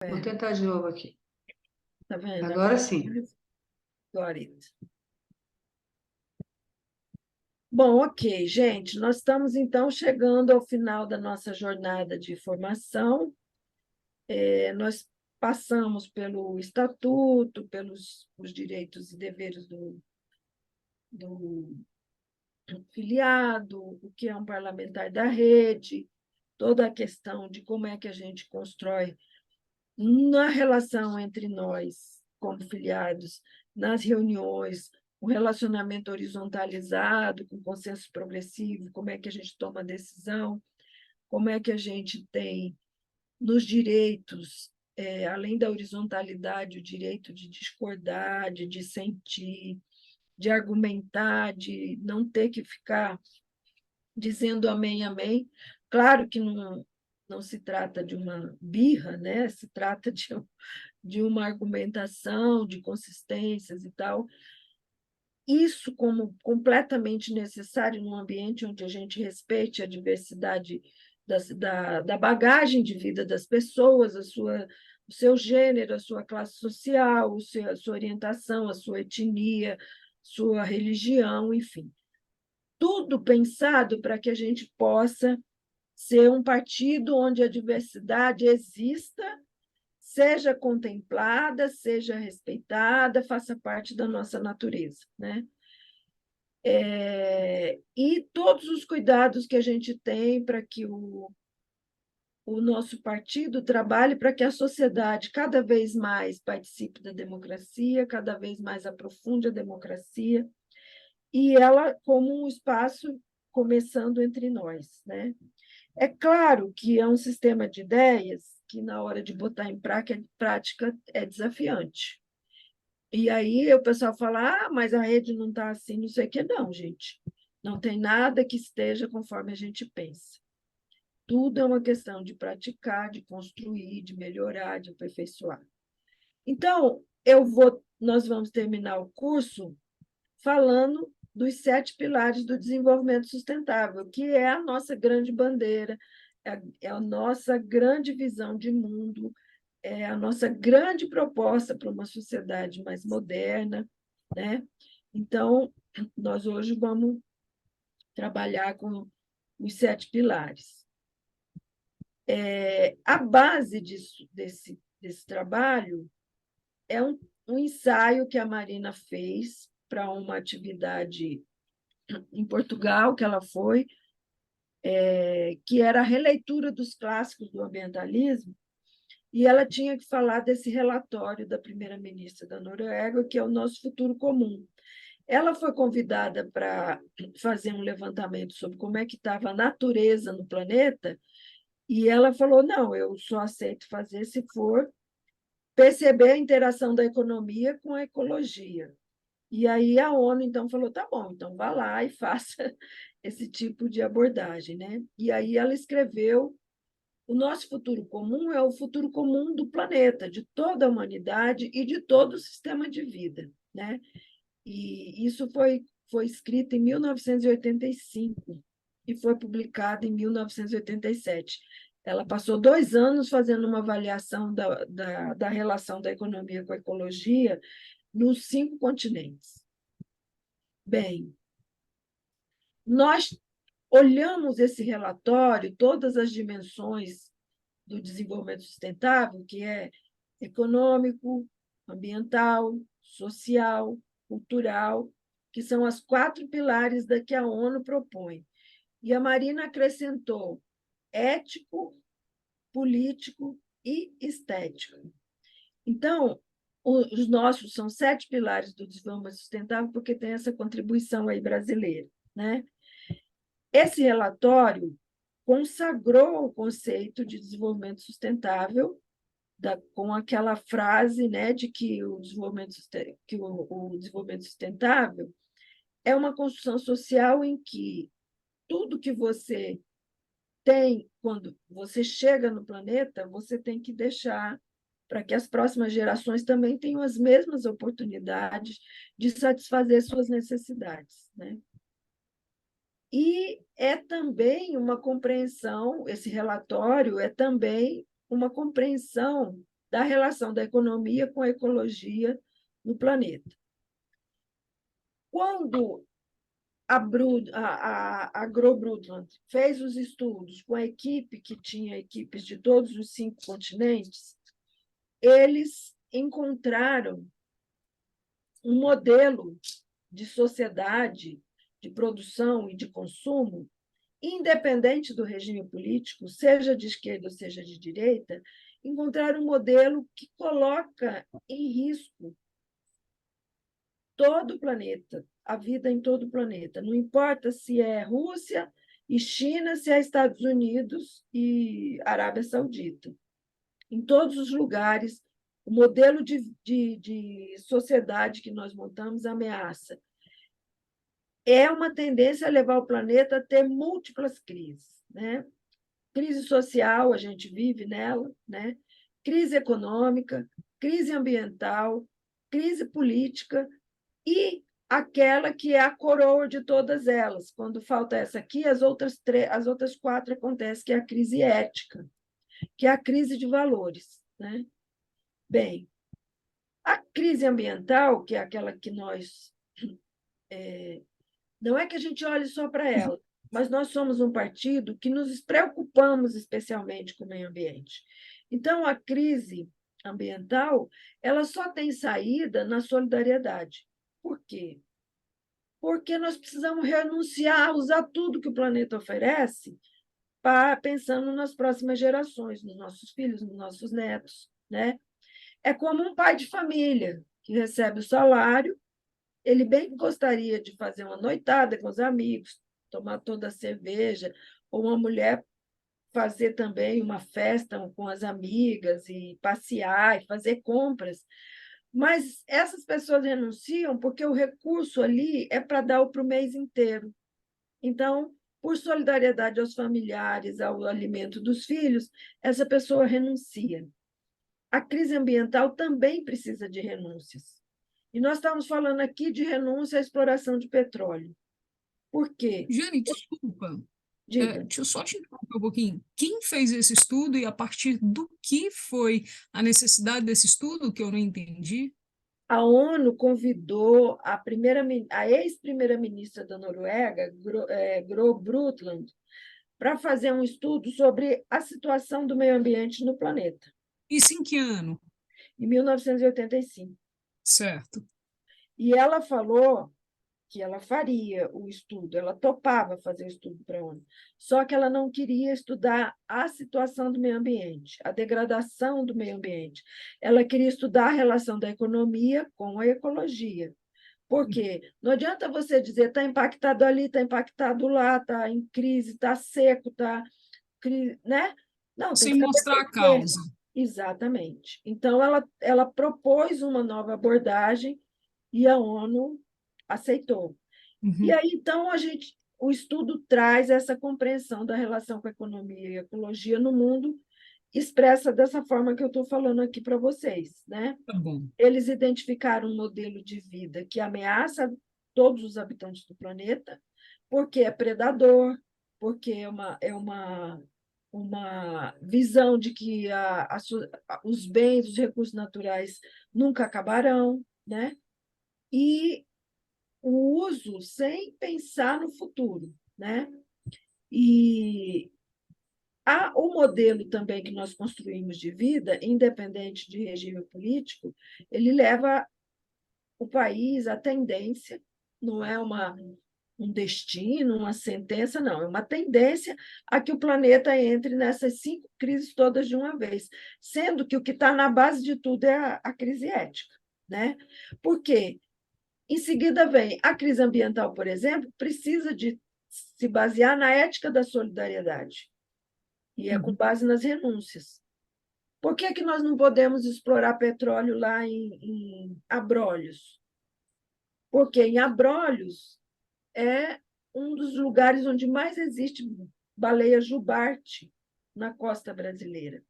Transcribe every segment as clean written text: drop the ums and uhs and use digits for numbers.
Vou É, tentar de novo aqui. tá vendo? Agora sim. Agora. Bom, ok, gente, nós estamos então chegando ao final da nossa jornada de formação. Nós passamos pelo estatuto, pelos os direitos e deveres do filiado, o que é um parlamentar da rede, toda a questão de como é que a gente constrói na relação entre nós, como filiados, nas reuniões, um relacionamento horizontalizado, com consenso progressivo, como é que a gente toma decisão, como é que a gente tem nos direitos, além da horizontalidade, o direito de discordar, de dissentir, de argumentar, de não ter que ficar dizendo amém, amém. Claro que não se trata de uma birra, né? Se trata de uma argumentação, de consistências e tal. Isso como completamente necessário num ambiente onde a gente respeite a diversidade da bagagem de vida das pessoas, o seu gênero, a sua classe social, a sua orientação, a sua etnia, sua religião, enfim. Tudo pensado para que a gente possa ser um partido onde a diversidade exista, seja contemplada, seja respeitada, faça parte da nossa natureza, né? E todos os cuidados que a gente tem para que o nosso partido trabalhe para que a sociedade cada vez mais participe da democracia, cada vez mais aprofunde a democracia, e ela como um espaço começando entre nós, né? É claro que é um sistema de ideias que, na hora de botar em prática, é desafiante. E aí o pessoal fala, mas a rede não está assim, não sei o quê. Não, gente. Não tem nada que esteja conforme a gente pensa. Tudo é uma questão de praticar, de construir, de melhorar, de aperfeiçoar. Então, nós vamos terminar o curso falando dos 7 pilares do desenvolvimento sustentável, que é a nossa grande bandeira, é a nossa grande visão de mundo, é a nossa grande proposta para uma sociedade mais moderna, né? Então, nós hoje vamos trabalhar com os 7 pilares. A base desse trabalho é um ensaio que a Marina fez para uma atividade em Portugal, que ela foi, que era a releitura dos clássicos do ambientalismo, e ela tinha que falar desse relatório da primeira-ministra da Noruega, que é o Nosso Futuro Comum. Ela foi convidada para fazer um levantamento sobre como é que estava a natureza no planeta, e ela falou, não, eu só aceito fazer se for perceber a interação da economia com a ecologia. E aí a ONU, então, falou, tá bom, então vá lá e faça esse tipo de abordagem, né? E aí ela escreveu o nosso futuro comum é o futuro comum do planeta, de toda a humanidade e de todo o sistema de vida, né? E isso foi escrito em 1985 e foi publicado em 1987. Ela passou 2 anos fazendo uma avaliação da relação da economia com a ecologia nos 5 continentes. Bem, nós olhamos esse relatório, todas as dimensões do desenvolvimento sustentável, que é econômico, ambiental, social, cultural, que são as 4 pilares da que a ONU propõe. E a Marina acrescentou ético, político e estético. Então, os nossos são 7 pilares do desenvolvimento sustentável, porque tem essa contribuição aí brasileira, né? Esse relatório consagrou o conceito de desenvolvimento sustentável com aquela frase, né, de que o desenvolvimento sustentável é uma construção social em que tudo que você tem quando você chega no planeta, você tem que deixar para que as próximas gerações também tenham as mesmas oportunidades de satisfazer suas necessidades, né? E é também uma compreensão, esse relatório é também uma compreensão da relação da economia com a ecologia no planeta. Quando a AgroBrundtland fez os estudos com a equipe, que tinha equipes de todos os 5 continentes, eles encontraram um modelo de sociedade, de produção e de consumo, independente do regime político, seja de esquerda ou seja de direita, encontraram um modelo que coloca em risco todo o planeta, a vida em todo o planeta. Não importa se é Rússia e China, se é Estados Unidos e Arábia Saudita. Em todos os lugares, o modelo de sociedade que nós montamos ameaça. É uma tendência a levar o planeta a ter múltiplas crises, né? Crise social, a gente vive nela, né? Crise econômica, crise ambiental, crise política e aquela que é a coroa de todas elas. Quando falta essa aqui, as outras 4 acontecem, que é a crise ética, que é a crise de valores, né? Bem, a crise ambiental, que é aquela que nós... não é que a gente olhe só para ela, mas nós somos um partido que nos preocupamos especialmente com o meio ambiente. Então, a crise ambiental, ela só tem saída na solidariedade. Por quê? Porque nós precisamos renunciar a usar tudo que o planeta oferece pensando nas próximas gerações, nos nossos filhos, nos nossos netos, né? É como um pai de família que recebe o salário, ele bem gostaria de fazer uma noitada com os amigos, tomar toda a cerveja, ou uma mulher fazer também uma festa com as amigas e passear e fazer compras. Mas essas pessoas renunciam porque o recurso ali é para dar para o mês inteiro. Então, por solidariedade aos familiares, ao alimento dos filhos, essa pessoa renuncia. A crise ambiental também precisa de renúncias. E nós estamos falando aqui de renúncia à exploração de petróleo. Por quê? Jane, desculpa. Diga. Deixa eu só te interromper um pouquinho. Quem fez esse estudo e a partir do que foi a necessidade desse estudo, que eu não entendi? A ONU convidou a ex-primeira-ministra da Noruega, Gro Brundtland, para fazer um estudo sobre a situação do meio ambiente no planeta, Isso em que ano? em 1985. Certo. E ela falou que ela faria o estudo, ela topava fazer o estudo para a ONU, só que ela não queria estudar a situação do meio ambiente, a degradação do meio ambiente. Ela queria estudar a relação da economia com a ecologia. Por quê? Não adianta você dizer está impactado ali, está impactado lá, está em crise, está seco, está... Né? Não, tem Sem que saber mostrar a por quê. causa. Exatamente. Então, ela propôs uma nova abordagem e a ONU aceitou. E Uhum. aí, então, o estudo traz essa compreensão da relação com a economia e a ecologia no mundo, expressa dessa forma que eu estou falando aqui para vocês, né? Tá bom. Eles identificaram um modelo de vida que ameaça todos os habitantes do planeta, porque é predador, porque uma visão de que os bens, os recursos naturais nunca acabarão, né? E o uso sem pensar no futuro, né? E o modelo também que nós construímos de vida, independente de regime político, ele leva o país à tendência, não é um destino, uma sentença, não, é uma tendência a que o planeta entre nessas 5 crises todas de uma vez, sendo que o que está na base de tudo é a crise ética, né? Por quê? Em seguida vem a crise ambiental, por exemplo, precisa de se basear na ética da solidariedade, e é com Uhum. base nas renúncias. Por que, que nós não podemos explorar petróleo lá em Abrolhos? Porque em Abrolhos é um dos lugares onde mais existe baleia jubarte na costa brasileira.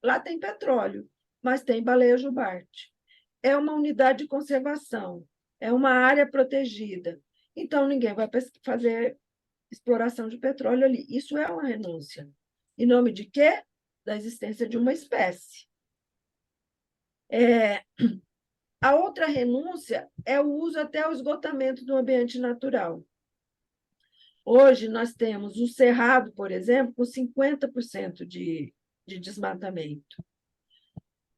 Lá tem petróleo, mas tem baleia jubarte. É uma unidade de conservação, é uma área protegida. Então, ninguém vai fazer exploração de petróleo ali. Isso é uma renúncia. Em nome de quê? Da existência de uma espécie. A outra renúncia é o uso até o esgotamento do ambiente natural. Hoje, nós temos o Cerrado, por exemplo, com 50% de desmatamento.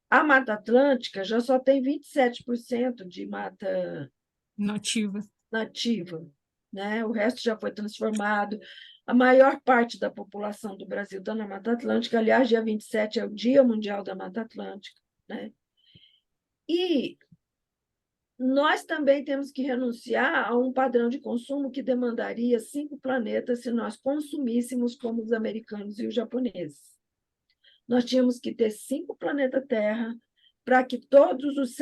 A Mata Atlântica já só tem 27% de mata Nativa. nativa, né? O resto já foi transformado. A maior parte da população do Brasil está na Mata Atlântica. Aliás, dia 27 é o Dia Mundial da Mata Atlântica, né? E nós também temos que renunciar a um padrão de consumo que demandaria 5 planetas se nós consumíssemos como os americanos e os japoneses. Nós tínhamos que ter 5 planetas Terra para que todos os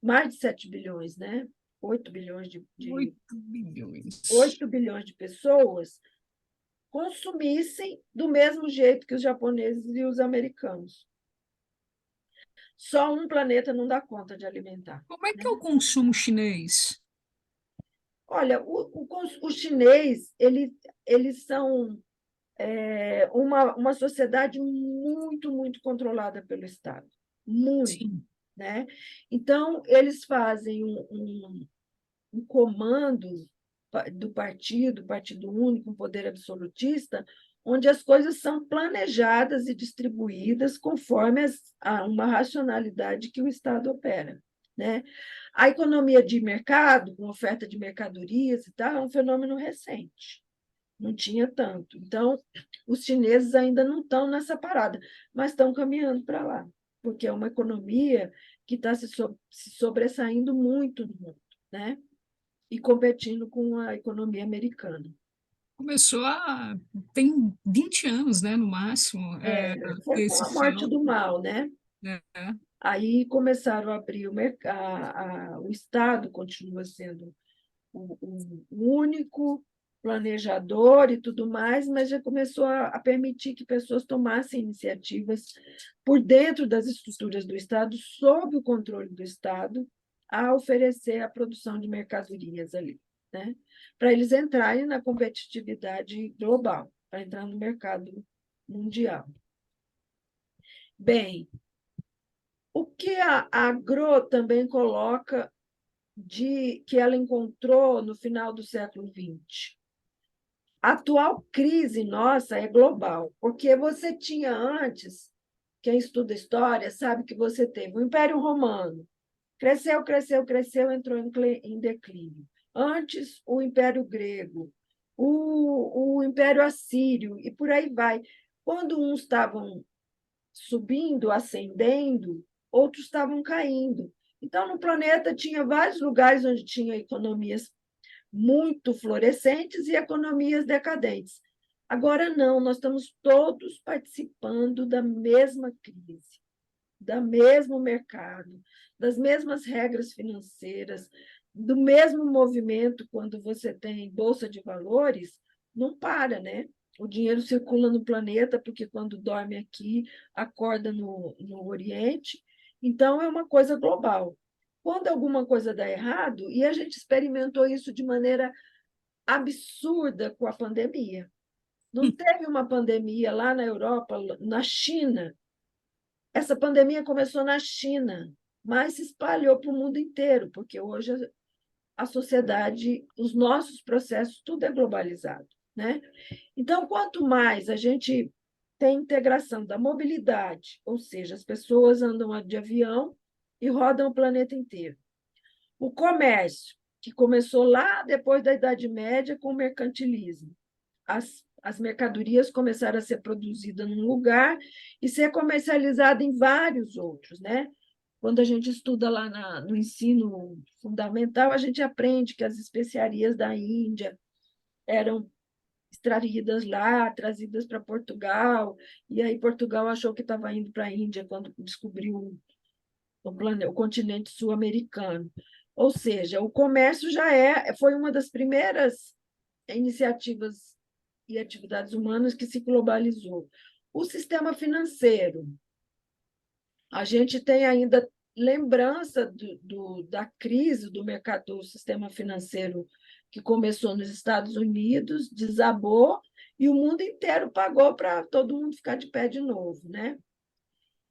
mais de 7 bilhões, né? 8 bilhões 8 bilhões. 8 bilhões de pessoas consumissem do mesmo jeito que os japoneses e os americanos. Só um planeta não dá conta de alimentar. Como é que é o consumo chinês? Olha, o chinês, eles são uma sociedade muito, muito controlada pelo Estado. Muito, Sim. né? Então, eles fazem um comando do Partido Único, um poder absolutista, onde as coisas são planejadas e distribuídas conforme uma racionalidade que o Estado opera, né? A economia de mercado, com oferta de mercadorias e tal, é um fenômeno recente. Não tinha tanto. Então, os chineses ainda não estão nessa parada, mas estão caminhando para lá, porque é uma economia que está se sobressaindo muito no mundo, né? E competindo com a economia americana. Começou tem 20 anos, né, no máximo, Foi com esse a morte salto, do Mao, né? né? Aí começaram a abrir o Estado, continua sendo o único planejador e tudo mais, mas já começou a permitir que pessoas tomassem iniciativas por dentro das estruturas do Estado, sob o controle do Estado, a oferecer a produção de mercadorias ali, né? Para eles entrarem na competitividade global, para entrar no mercado mundial. Bem, o que a Agro também coloca que ela encontrou no final do século XX? A atual crise nossa é global, porque você tinha antes, quem estuda história sabe que você teve o Império Romano, cresceu, cresceu, cresceu, entrou em declínio. Antes, o Império Grego, o Império Assírio, e por aí vai. Quando uns estavam subindo, ascendendo, outros estavam caindo. Então, no planeta tinha vários lugares onde tinha economias muito florescentes e economias decadentes. Agora não, nós estamos todos participando da mesma crise, do mesmo mercado, das mesmas regras financeiras, do mesmo movimento. Quando você tem bolsa de valores, não para, né? O dinheiro circula no planeta, porque quando dorme aqui, acorda no Oriente. Então, é uma coisa global. Quando alguma coisa dá errado, e a gente experimentou isso de maneira absurda com a pandemia. Não teve uma pandemia lá na Europa, na China. Essa pandemia começou na China, mas se espalhou para o mundo inteiro, porque hoje a sociedade, os nossos processos, tudo é globalizado, né? Então, quanto mais a gente tem integração da mobilidade, ou seja, as pessoas andam de avião e rodam o planeta inteiro. O comércio, que começou lá depois da Idade Média com o mercantilismo. As mercadorias começaram a ser produzidas num lugar e ser comercializadas em vários outros, né? Quando a gente estuda lá no ensino fundamental, a gente aprende que as especiarias da Índia eram extraídas lá, trazidas para Portugal, e aí Portugal achou que estava indo para a Índia quando descobriu o continente sul-americano. Ou seja, o comércio foi uma das primeiras iniciativas e atividades humanas que se globalizou. O sistema financeiro, a gente tem ainda lembrança da crise do mercado do sistema financeiro que começou nos Estados Unidos, desabou, e o mundo inteiro pagou para todo mundo ficar de pé de novo, né?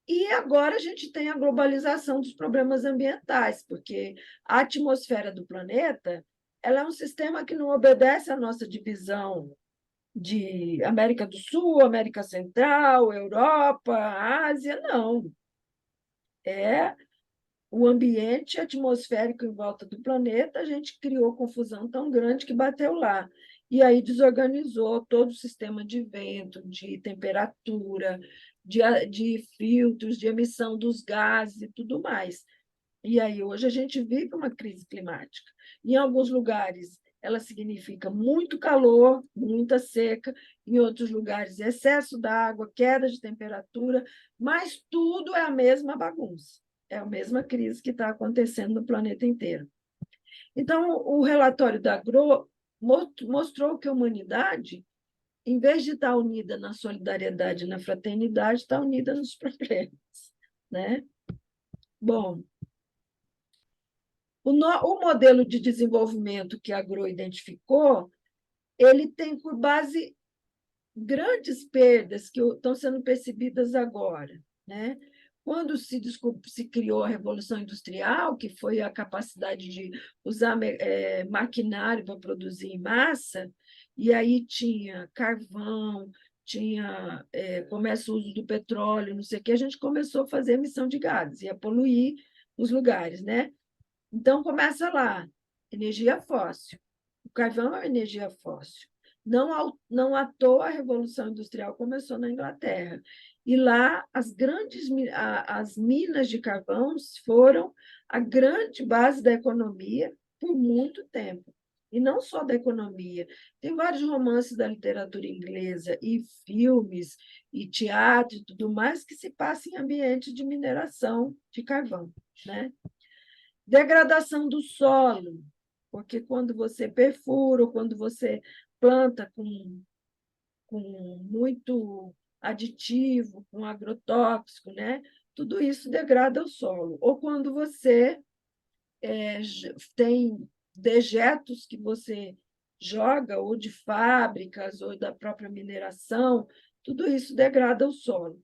E agora a gente tem a globalização dos problemas ambientais, porque a atmosfera do planeta ela é um sistema que não obedece à nossa divisão de América do Sul, América Central, Europa, Ásia, não. É o ambiente atmosférico em volta do planeta, a gente criou confusão tão grande que bateu lá. E aí desorganizou todo o sistema de vento, de temperatura, de filtros, de emissão dos gases e tudo mais. E aí hoje a gente vive uma crise climática. Em alguns lugares ela significa muito calor, muita seca, em outros lugares excesso d'água, queda de temperatura, mas tudo é a mesma bagunça. É a mesma crise que está acontecendo no planeta inteiro. Então, o relatório da GRO mostrou que a humanidade, em vez de estar unida na solidariedade e na fraternidade, está unida nos problemas, né? Bom, o modelo de desenvolvimento que a GRO identificou, ele tem por base grandes perdas que estão sendo percebidas agora, né? Quando se criou a Revolução Industrial, que foi a capacidade de usar maquinário para produzir em massa, e aí tinha carvão, tinha começa o uso do petróleo, não sei o que, a gente começou a fazer emissão de gases, ia poluir os lugares, né? Então, começa lá, energia fóssil. O carvão é uma energia fóssil. Não à toa a Revolução Industrial começou na Inglaterra. E lá as minas de carvão foram a grande base da economia por muito tempo. E não só da economia. Tem vários romances da literatura inglesa e filmes e teatro e tudo mais que se passa em ambiente de mineração de carvão, né? Degradação do solo, porque quando você perfura, ou quando você planta com muito aditivo, com agrotóxico, né? Tudo isso degrada o solo. Ou quando você tem dejetos que você joga, ou de fábricas, ou da própria mineração, tudo isso degrada o solo.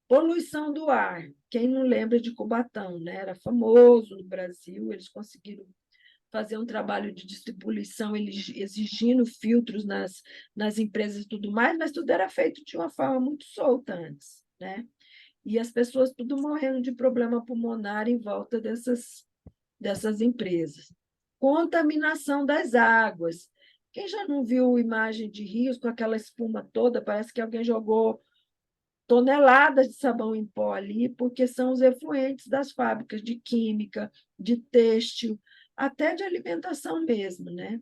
Poluição do ar. Quem não lembra de Cubatão, né? Era famoso no Brasil, eles conseguiram fazer um trabalho de distribuição exigindo filtros nas empresas e tudo mais, mas tudo era feito de uma forma muito solta antes, né? E as pessoas tudo morrendo de problema pulmonar em volta dessas empresas. Contaminação das águas. Quem já não viu imagem de rios com aquela espuma toda? Parece que alguém jogou toneladas de sabão em pó ali, porque são os efluentes das fábricas de química, de têxtil, até de alimentação mesmo, né?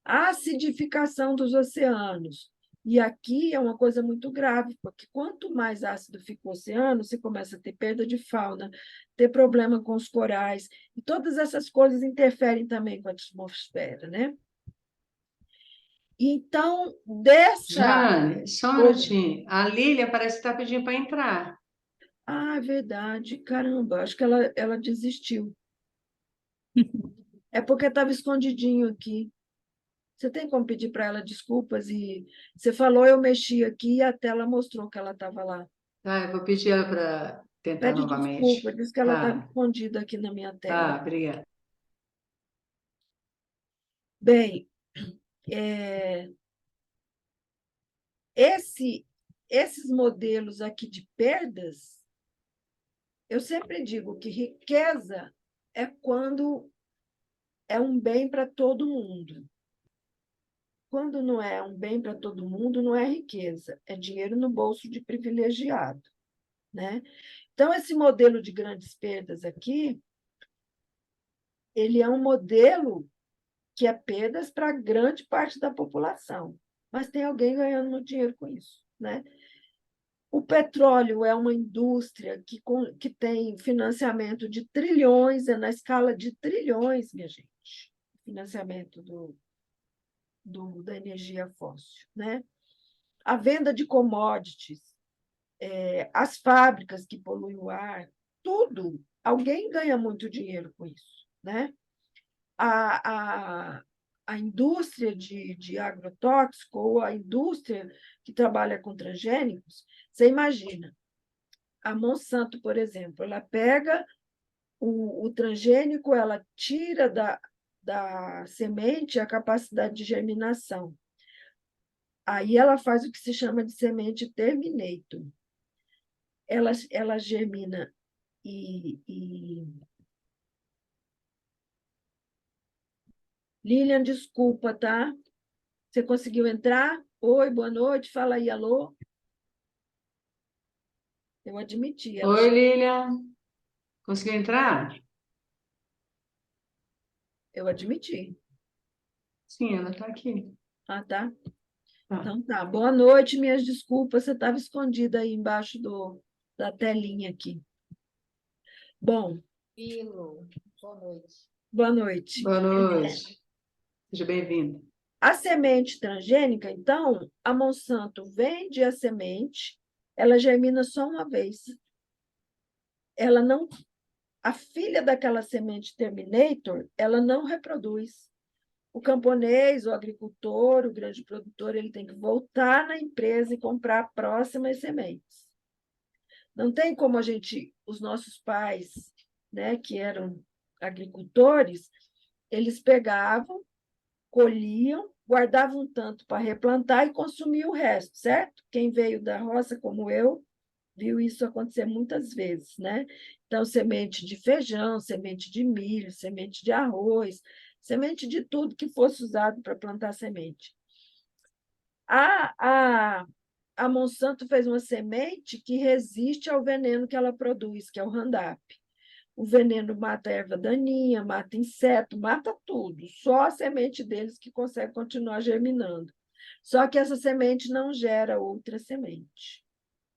A acidificação dos oceanos. E aqui é uma coisa muito grave, porque quanto mais ácido fica o oceano, você começa a ter perda de fauna, ter problema com os corais, e todas essas coisas interferem também com a atmosfera, né? Então, dessa. Jane, só um Oi. minutinho. A Lília parece que está pedindo para entrar. Ah, é verdade. Caramba, acho que ela desistiu. É porque estava escondidinho aqui. Você tem como pedir para ela desculpas? E você falou, eu mexi aqui e a tela mostrou que ela estava lá. Tá, eu vou pedir ela para tentar Pede desculpa, novamente. diz que ela estava Tá, escondida aqui na minha tá, tela. obrigada. Bem, esses modelos aqui de perdas, eu sempre digo que riqueza é quando é um bem para todo mundo. Quando não é um bem para todo mundo, não é riqueza, é dinheiro no bolso de privilegiado, né? Então, esse modelo de grandes perdas aqui, ele é um modelo que é perdas para grande parte da população, mas tem alguém ganhando muito dinheiro com isso, né? O petróleo é uma indústria que tem financiamento de trilhões, é na escala de trilhões, minha gente, financiamento da energia fóssil, né? A venda de commodities, as fábricas que poluem o ar, tudo, alguém ganha muito dinheiro com isso, né? A, a, a indústria de agrotóxico ou a indústria que trabalha com transgênicos, você imagina, a Monsanto, por exemplo, ela pega o transgênico, ela tira da semente a capacidade de germinação. Aí ela faz o que se chama de semente terminator. Ela germina e... Lilian, desculpa, tá? Você conseguiu entrar? Oi, boa noite, fala aí, alô. Eu admiti. Oi, Lilian. Conseguiu entrar? Eu admiti. Sim, ela está aqui. Ah, tá. Tá. Então tá. Boa noite, minhas desculpas, você estava escondida aí embaixo da telinha aqui. Bom, Boa noite. boa noite. Boa noite. Seja bem-vindo. A semente transgênica, então, a Monsanto vende a semente, ela germina só uma vez. Ela não, a filha daquela semente terminator, ela não reproduz. O camponês, o agricultor, o grande produtor, ele tem que voltar na empresa e comprar próximas sementes. Não tem como os nossos pais, né, que eram agricultores, eles pegavam, colhiam, guardavam um tanto para replantar e consumiam o resto, certo? Quem veio da roça, como eu, viu isso acontecer muitas vezes, né? Então, semente de feijão, semente de milho, semente de arroz, semente de tudo que fosse usado para plantar semente. A Monsanto fez uma semente que resiste ao veneno que ela produz, que é o Roundup. O veneno mata erva daninha, mata inseto, mata tudo. Só a semente deles que consegue continuar germinando. Só que essa semente não gera outra semente.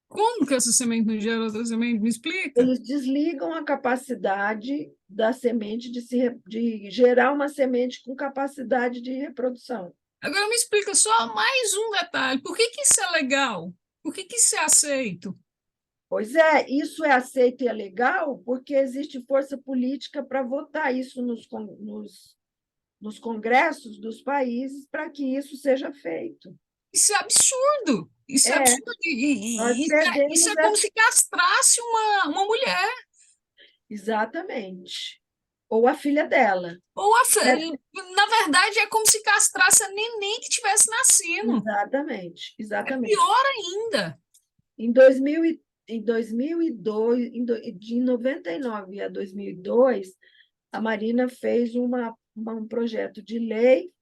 Como que essa semente não gera outra semente? Me explica. Eles desligam a capacidade da semente de gerar uma semente com capacidade de reprodução. Agora me explica só mais um detalhe. Por que isso é legal? Por que isso é aceito? Pois é, isso é aceito e é legal porque existe força política para votar isso nos congressos dos países para que isso seja feito. Isso é absurdo. Isso é É, absurdo. nós Isso perdemos é como se castrasse uma mulher. Exatamente. Ou a filha dela. Na verdade, é como se castrasse a neném que tivesse nascido. Exatamente, É exatamente. pior ainda. Em 2002, de 99 a 2002, a Marina fez um projeto de lei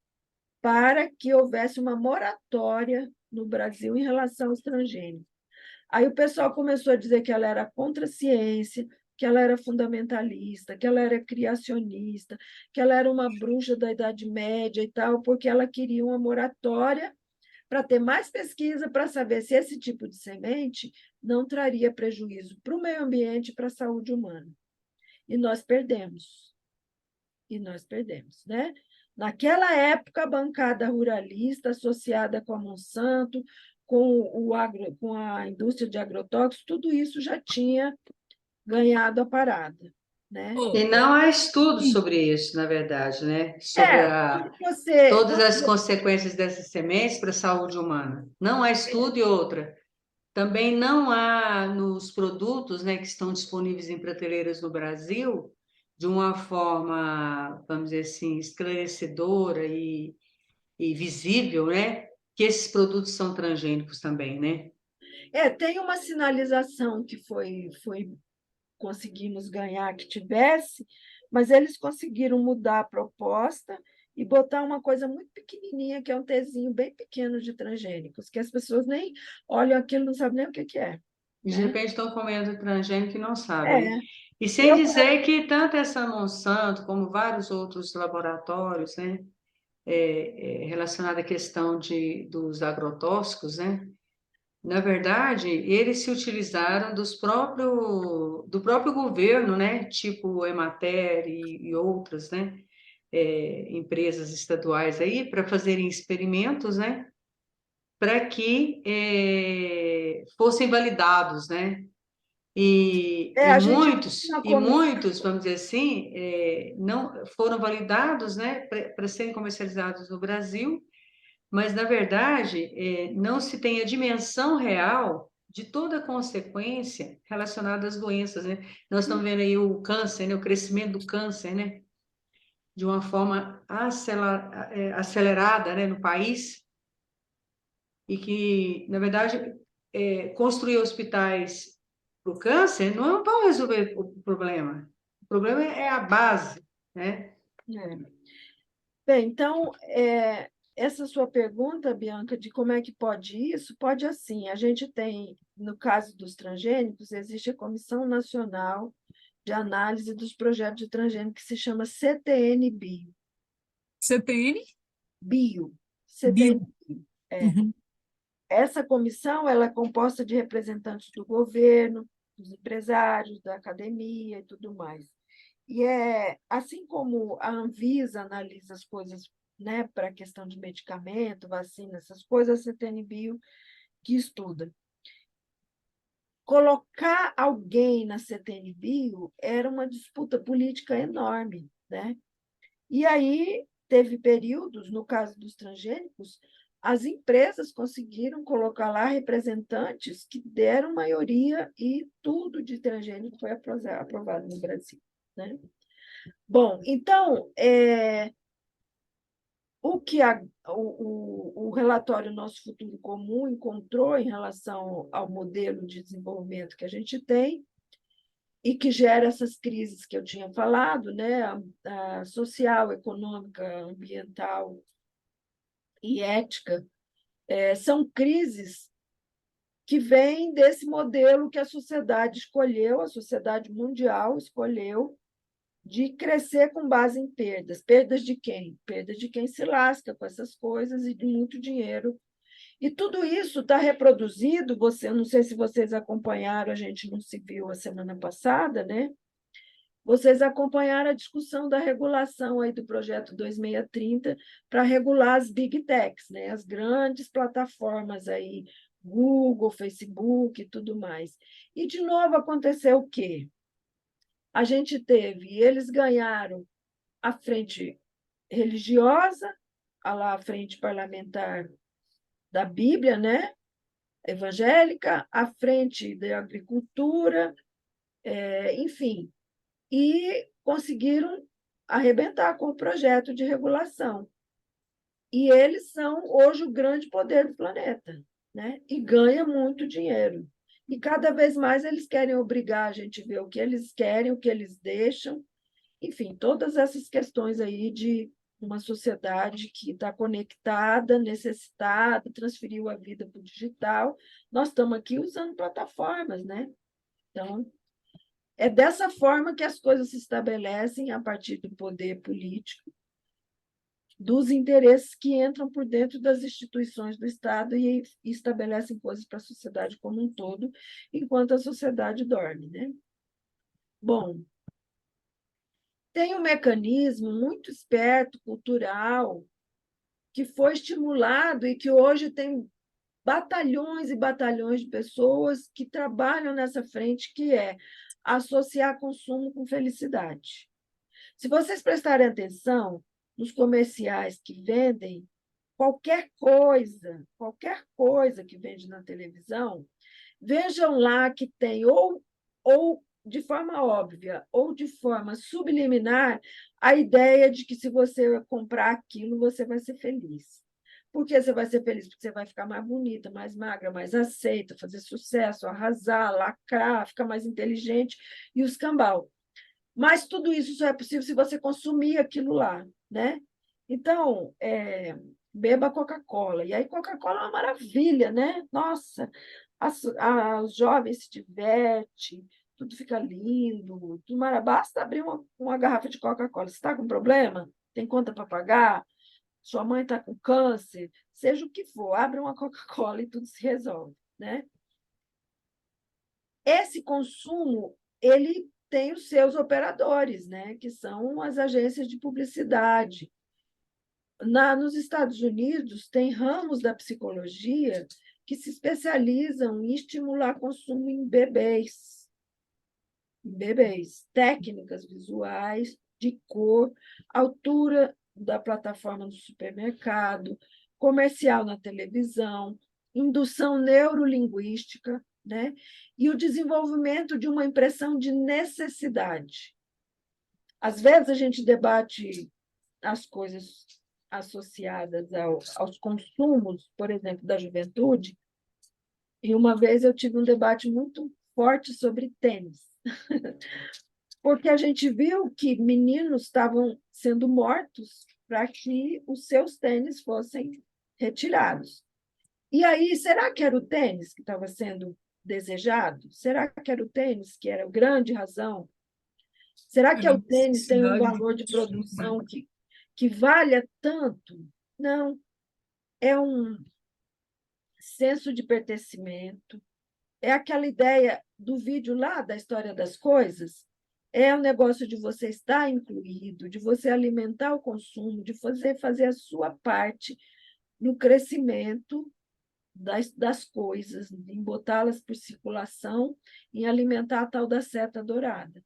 para que houvesse uma moratória no Brasil em relação aos transgênicos. Aí o pessoal começou a dizer que ela era contra a ciência, que ela era fundamentalista, que ela era criacionista, que ela era uma bruxa da Idade Média e tal, porque ela queria uma moratória para ter mais pesquisa para saber se esse tipo de semente não traria prejuízo para o meio ambiente e para a saúde humana. E nós perdemos. Né? Naquela época, a bancada ruralista associada com a Monsanto, com a indústria de agrotóxicos, tudo isso já tinha ganhado a parada. Né? E não há estudo sobre isso, na verdade, né? Sobre todas as consequências dessas sementes para a saúde humana. Não há estudo e outra. Também não há nos produtos, né, que estão disponíveis em prateleiras no Brasil, de uma forma, vamos dizer assim, esclarecedora e visível, né, que esses produtos são transgênicos também, né? Tem uma sinalização que conseguimos ganhar que tivesse, mas eles conseguiram mudar a proposta e botar uma coisa muito pequenininha, que é um tezinho bem pequeno de transgênicos, que as pessoas nem olham aquilo, não sabem nem o que é. E de repente estão comendo transgênico e não sabem. É. E sem dizer que tanto essa Monsanto como vários outros laboratórios, né, relacionados à questão dos agrotóxicos, né, na verdade, eles se utilizaram do próprio governo, né, tipo Emater e outras, né, empresas estaduais aí, para fazerem experimentos, né, para que fossem validados, né? Muitos, vamos dizer assim, não foram validados, né, para serem comercializados no Brasil, mas, na verdade, não se tem a dimensão real de toda a consequência relacionada às doenças, né? Nós estamos vendo aí o câncer, né? O crescimento do câncer, né? De uma forma acelerada, né? No país, e que, na verdade, construir hospitais para o câncer não vão resolver o problema. O problema é a base, né? É. Bem, então, essa sua pergunta, Bianca, de como é que pode isso, pode assim. A gente tem, no caso dos transgênicos, existe a Comissão Nacional de Análise dos Projetos de Transgênico, que se chama CTN-Bio. CTN? Bio. Bio. CTN. É. Uhum. Essa comissão ela é composta de representantes do governo, dos empresários, da academia e tudo mais. E assim como a Anvisa analisa as coisas, né, para a questão de medicamento, vacina, essas coisas, a CTN-Bio que estuda. Colocar alguém na CTN-Bio era uma disputa política enorme, né? E aí teve períodos, no caso dos transgênicos, as empresas conseguiram colocar lá representantes que deram maioria e tudo de transgênico foi aprovado no Brasil, né? Bom, então, o que o relatório Nosso Futuro Comum encontrou em relação ao modelo de desenvolvimento que a gente tem e que gera essas crises que eu tinha falado, né? A social, econômica, ambiental e ética, são crises que vêm desse modelo que a sociedade escolheu, a sociedade mundial escolheu, de crescer com base em perdas. Perdas de quem? Perdas de quem se lasca com essas coisas e de muito dinheiro. E tudo isso está reproduzido, não sei se vocês acompanharam, a gente não se viu a semana passada, né? Vocês acompanharam a discussão da regulação aí do projeto 2630 para regular as big techs, né? As grandes plataformas aí, Google, Facebook e tudo mais. E, de novo, aconteceu o quê? Eles ganharam a frente religiosa, a frente parlamentar da Bíblia, né? Evangélica, a frente da agricultura, enfim, e conseguiram arrebentar com o projeto de regulação. E eles são hoje o grande poder do planeta, né? E ganha muito dinheiro. E cada vez mais eles querem obrigar a gente a ver o que eles querem, o que eles deixam, enfim, todas essas questões aí de uma sociedade que está conectada, necessitada, transferiu a vida para o digital. Nós estamos aqui usando plataformas, né? Então, é dessa forma que as coisas se estabelecem a partir do poder político, dos interesses que entram por dentro das instituições do Estado e estabelecem coisas para a sociedade como um todo, enquanto a sociedade dorme, né? Bom, tem um mecanismo muito esperto, cultural, que foi estimulado e que hoje tem batalhões e batalhões de pessoas que trabalham nessa frente, que é associar consumo com felicidade. Se vocês prestarem atenção nos comerciais que vendem qualquer coisa que vende na televisão, vejam lá que tem ou de forma óbvia ou de forma subliminar a ideia de que se você comprar aquilo, você vai ser feliz. Por que você vai ser feliz? Porque você vai ficar mais bonita, mais magra, mais aceita, fazer sucesso, arrasar, lacrar, ficar mais inteligente e os cambal. Mas tudo isso só é possível se você consumir aquilo lá, né? Então, beba Coca-Cola. E aí, Coca-Cola é uma maravilha, né? Nossa, os jovens se divertem, tudo fica lindo, tudo basta abrir uma garrafa de Coca-Cola. Você está com problema? Tem conta para pagar? Sua mãe está com câncer? Seja o que for, abre uma Coca-Cola e tudo se resolve, né? Esse consumo, ele tem os seus operadores, né? Que são as agências de publicidade. Nos Estados Unidos, tem ramos da psicologia que se especializam em estimular consumo em bebês. Técnicas visuais, de cor, altura da plataforma do supermercado, comercial na televisão, indução neurolinguística, né? E o desenvolvimento de uma impressão de necessidade. Às vezes a gente debate as coisas associadas aos consumos, por exemplo, da juventude, e uma vez eu tive um debate muito forte sobre tênis, porque a gente viu que meninos estavam sendo mortos para que os seus tênis fossem retirados. E aí, será que era o tênis que estava sendo desejado? Será que era o tênis que era a grande razão? Será que Era o tênis tem um necessidade de valor de consumo. produção que valha tanto? Não, é um senso de pertencimento, é aquela ideia do vídeo lá da história das coisas, é o negócio de você estar incluído, de você alimentar o consumo, de fazer a sua parte no crescimento das coisas, em botá-las por circulação, em alimentar a tal da seta dourada.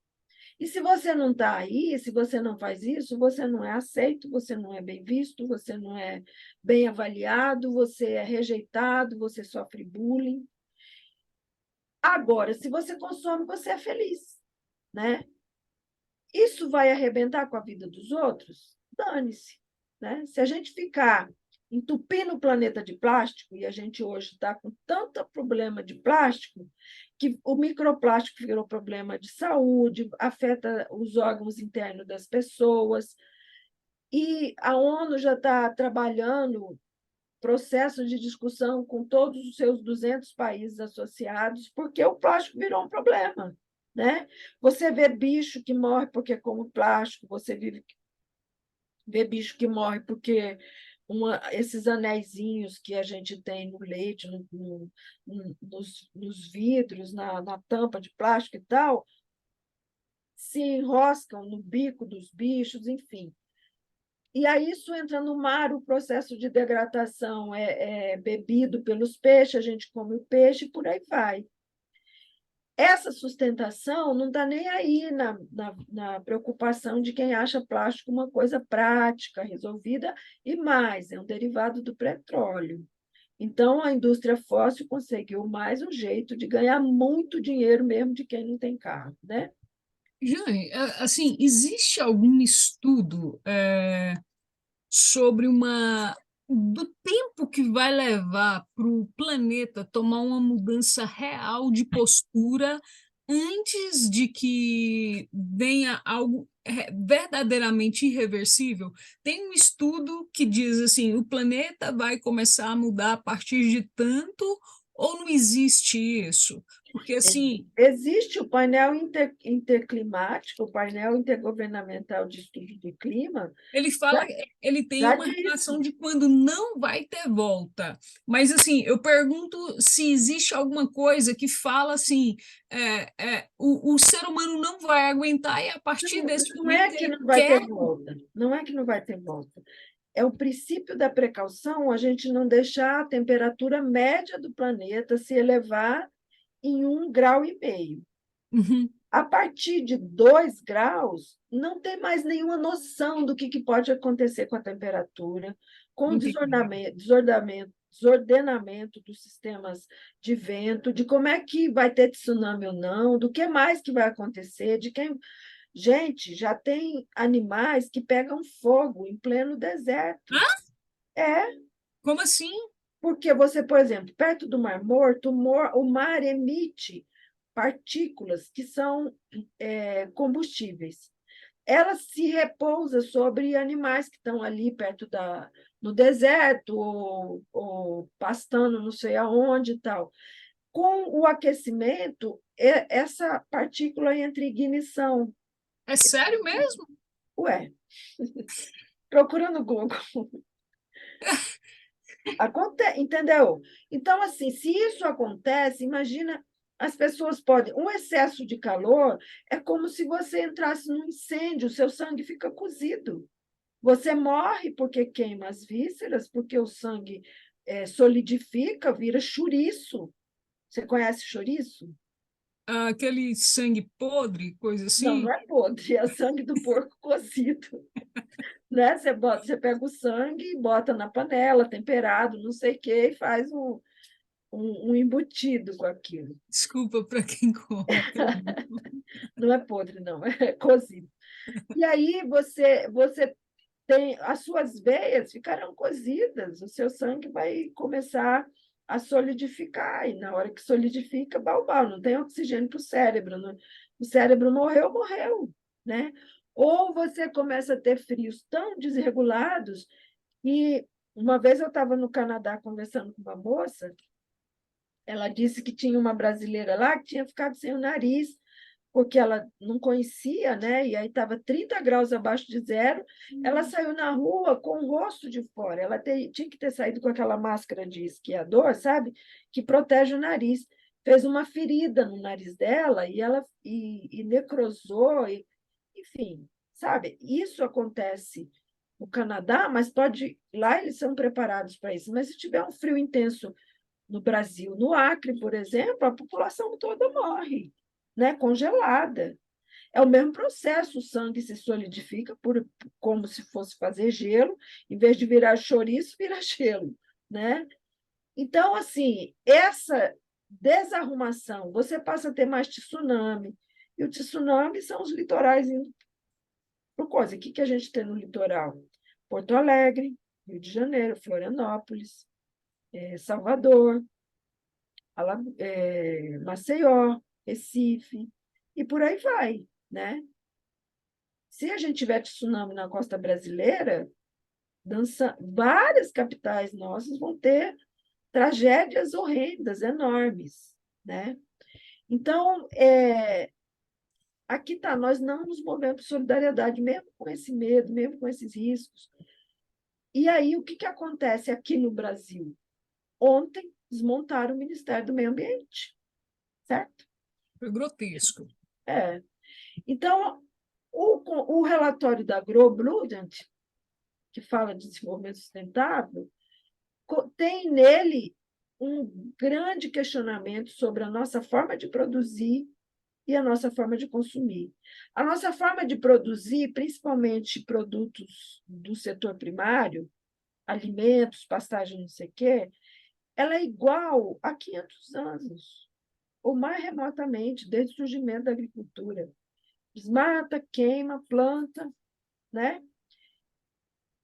E se você não está aí, se você não faz isso, você não é aceito, você não é bem visto, você não é bem avaliado, você é rejeitado, você sofre bullying. Agora, se você consome, você é feliz, né? Isso vai arrebentar com a vida dos outros? Dane-se, né? Se a gente ficar entupindo o planeta de plástico, e a gente hoje está com tanto problema de plástico, que o microplástico virou problema de saúde, afeta os órgãos internos das pessoas, e a ONU já está trabalhando processos de discussão com todos os seus 200 países associados, porque o plástico virou um problema, né? Você vê bicho que morre porque come plástico, você vê bicho que morre porque esses anéisinhos que a gente tem no leite, nos vidros, na tampa de plástico e tal, se enroscam no bico dos bichos, enfim. E aí isso entra no mar, o processo de degradação é bebido pelos peixes, a gente come o peixe e por aí vai. Essa sustentação não está nem aí na preocupação de quem acha plástico uma coisa prática, resolvida, e mais, é um derivado do petróleo. Então, a indústria fóssil conseguiu mais um jeito de ganhar muito dinheiro mesmo de quem não tem carro, né? Jane, assim, existe algum estudo sobre do tempo que vai levar para o planeta tomar uma mudança real de postura antes de que venha algo verdadeiramente irreversível? Tem um estudo que diz assim, o planeta vai começar a mudar a partir de tanto, ou não existe isso? Porque assim, Existe o painel interclimático, o painel intergovernamental de estudo do clima, ele fala, já, ele tem já uma relação disse. de quando não vai ter volta. Mas, assim, eu pergunto se existe alguma coisa que fala assim, o ser humano não vai aguentar e a partir desse Não é momento que ele não vai quer... ter volta, não é que não vai ter volta. É o princípio da precaução, a gente não deixar a temperatura média do planeta se elevar em 1,5 graus. Uhum, A partir de 2 graus, não tem mais nenhuma noção do que pode acontecer com a temperatura, com o entendi. desordenamento dos sistemas de vento, de como é que vai ter tsunami ou não, do que mais que vai acontecer, de quem... Gente, já tem animais que pegam fogo em pleno deserto. Hã? É, Como assim? porque você, por exemplo, perto do Mar Morto, o mar emite partículas que são combustíveis. Ela se repousa sobre animais que estão ali perto no deserto ou pastando não sei aonde e tal. Com o aquecimento, essa partícula entra em ignição. É sério mesmo? Ué, procura no Google. Entendeu? Então, assim, se isso acontece, imagina, as pessoas podem... Um excesso de calor é como se você entrasse num incêndio, o seu sangue fica cozido. Você morre porque queima as vísceras, porque o sangue solidifica, vira chouriço. Você conhece chouriço? Aquele sangue podre, coisa Não, assim? não é podre, é sangue do porco cozido. Né? Você pega o sangue e bota na panela, temperado, não sei o quê, e faz um embutido com aquilo. Desculpa para quem come. Não é podre, não, é cozido. E aí você tem as suas veias ficarão cozidas, o seu sangue vai começar a solidificar, e na hora que solidifica, balbal, não tem oxigênio para o cérebro. O cérebro morreu, morreu, né? Ou você começa a ter frios tão desregulados que uma vez eu estava no Canadá conversando com uma moça, ela disse que tinha uma brasileira lá que tinha ficado sem o nariz, porque ela não conhecia, né? E aí estava 30 graus abaixo de zero. Ela saiu na rua com o rosto de fora. Ela tinha que ter saído com aquela máscara de esquiador, sabe? Que protege o nariz. Fez uma ferida no nariz dela e ela necrosou, enfim, sabe? Isso acontece no Canadá, mas pode lá eles são preparados para isso. Mas se tiver um frio intenso no Brasil, no Acre, por exemplo, a população toda morre, né? Congelada. É o mesmo processo, o sangue se solidifica como se fosse fazer gelo, em vez de virar chouriço, vira gelo, né? Então, assim, essa desarrumação, você passa a ter mais tsunami, e o tsunami são os litorais indo por coisa. O que a gente tem no litoral? Porto Alegre, Rio de Janeiro, Florianópolis, Salvador, Maceió, Recife, e por aí vai, né? Se a gente tiver tsunami na costa brasileira, várias capitais nossas vão ter tragédias horrendas, enormes, né? Então, aqui está, nós não nos movemos por solidariedade, mesmo com esse medo, mesmo com esses riscos. E aí, o que acontece aqui no Brasil? Ontem, desmontaram o Ministério do Meio Ambiente, certo? Foi grotesco. Então, o relatório da Grow-Bludent, que fala de desenvolvimento sustentável, tem nele um grande questionamento sobre a nossa forma de produzir e a nossa forma de consumir. A nossa forma de produzir, principalmente produtos do setor primário, alimentos, pastagem, não sei o quê, ela é igual a 500 anos, ou mais remotamente, desde o surgimento da agricultura. Desmata, queima, planta, né?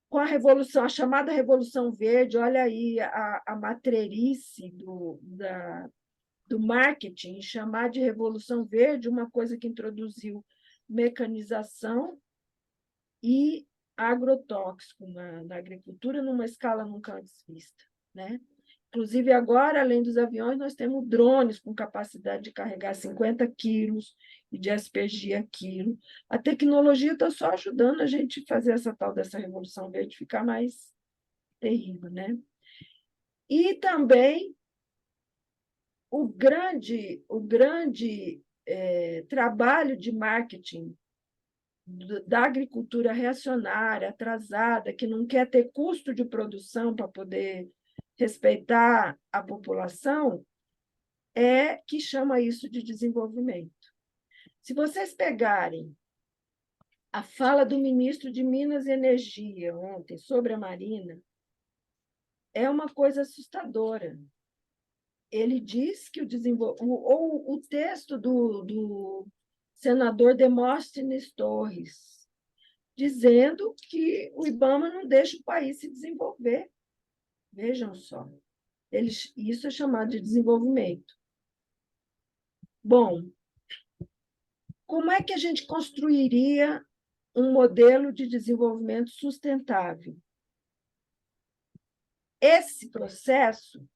Com a revolução, a chamada Revolução Verde, olha aí a matreirice do marketing, chamar de Revolução Verde uma coisa que introduziu mecanização e agrotóxico na agricultura numa escala nunca antes vista, né? Inclusive, agora, além dos aviões, nós temos drones com capacidade de carregar 50 quilos e de aspergir aquilo. A tecnologia está só ajudando a gente a fazer essa tal dessa revolução verde ficar mais terrível, né? E também o grande trabalho de marketing da agricultura reacionária, atrasada, que não quer ter custo de produção para poder respeitar a população, que chama isso de desenvolvimento. Se vocês pegarem a fala do ministro de Minas e Energia ontem sobre a Marina, é uma coisa assustadora. Ele diz que o texto do senador Demóstenes Torres, dizendo que o IBAMA não deixa o país se desenvolver. Vejam só. Isso é chamado de desenvolvimento. Bom, como é que a gente construiria um modelo de desenvolvimento sustentável? Esse processo